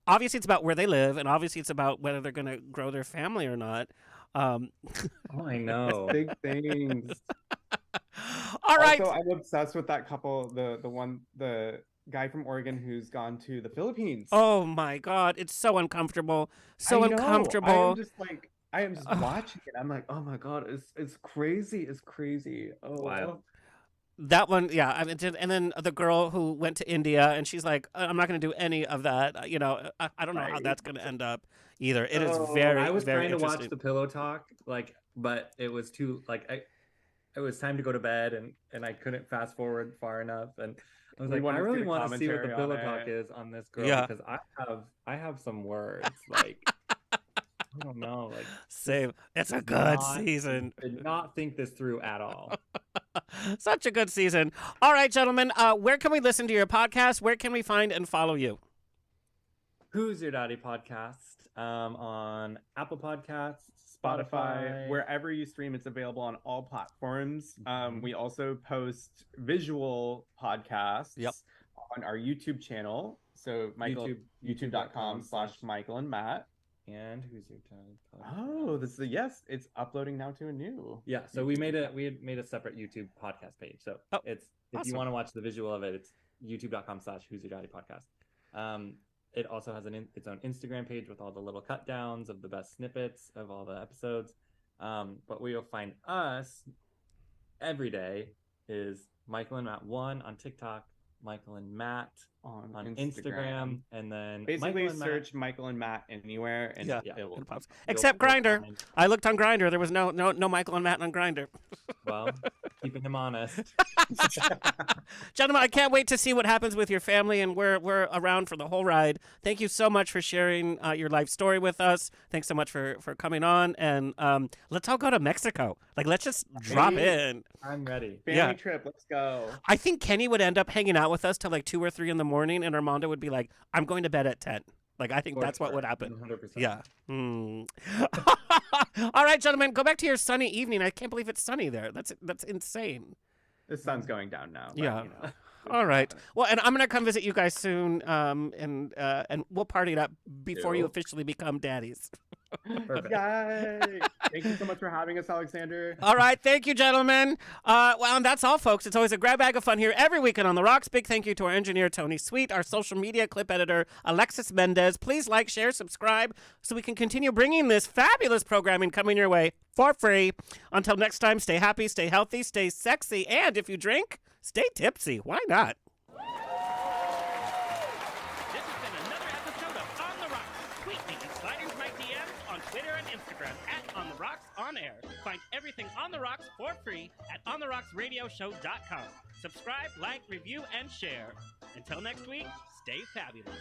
obviously it's about where they live, and obviously it's about whether they're going to grow their family or not. Oh, I know. Big things. All right. Also, I'm obsessed with that couple, the guy from Oregon who's gone to the Philippines. Oh my God, it's so uncomfortable. So uncomfortable. I am just watching it. I'm like, oh my God, it's crazy. It's crazy. Oh wow. That one, yeah. I mean, and then the girl who went to India, and she's like, I'm not going to do any of that. You know, I don't know how that's going to end up either. It is very, I was very trying to watch interesting. the Pillow Talk, like, but it was too like it was time to go to bed, and I couldn't fast forward far enough, and I was like, I really want to see what the Pillow Talk is on this girl because I have some words like. I don't know, like same. It's a good season. Did not think this through at all. Such a good season. All right, gentlemen, where can we listen to your podcast? Where can we find and follow you? Who's Your Daddy podcast? On Apple Podcasts, Spotify, wherever you stream, it's available on all platforms. We also post visual podcasts on our YouTube channel. So youtube.com/Michael and Matt. And Who's Your Daddy podcast? Oh, it's uploading now to a new. Yeah, so we had made a separate YouTube podcast page. So it's if you want to watch the visual of it, it's youtube.com/Who's Your Daddy podcast. It also has its own Instagram page with all the little cut downs of the best snippets of all the episodes. But where you'll find us every day is Michael and Matt 1 on TikTok, Michael and Matt on Instagram, and then basically Michael and search Michael and Matt anywhere, and it will pops. Except Grindr. I looked on Grindr. There was no Michael and Matt on Grindr. Well, keeping him honest. Gentlemen, I can't wait to see what happens with your family, and we're around for the whole ride. Thank you so much for sharing your life story with us. Thanks so much for coming on, and let's all go to Mexico. Like, let's just drop in. I'm ready. Family trip, let's go. I think Kenny would end up hanging out with us till like 2 or 3 in the morning, and Armando would be like, I'm going to bed at 10. Like, I think that's what would happen. 100%. Yeah. All right, gentlemen, go back to your sunny evening. I can't believe it's sunny there. That's insane. The sun's going down now. But, Yeah. You know, all right. Well, and I'm gonna come visit you guys soon, and we'll party it up before you officially become daddies. Perfect. Yay! Thank you so much for having us, Alexander. All right, thank you, gentlemen. Well, and that's all, folks. It's always a grab bag of fun here every weekend on The Rocks. Big thank you to our engineer, Tony Sweet, our social media clip editor, Alexis Mendez. Please like, share, subscribe, so we can continue bringing this fabulous programming coming your way for free. Until next time, stay happy, stay healthy, stay sexy, and if you drink, stay tipsy. Why not? This has been another episode of On the Rocks. Tweet me and slide into my DMs on Twitter and Instagram at On the Rocks On Air. Find everything On the Rocks for free at OnTheRocksRadioshow.com. Subscribe, like, review, and share. Until next week, stay fabulous.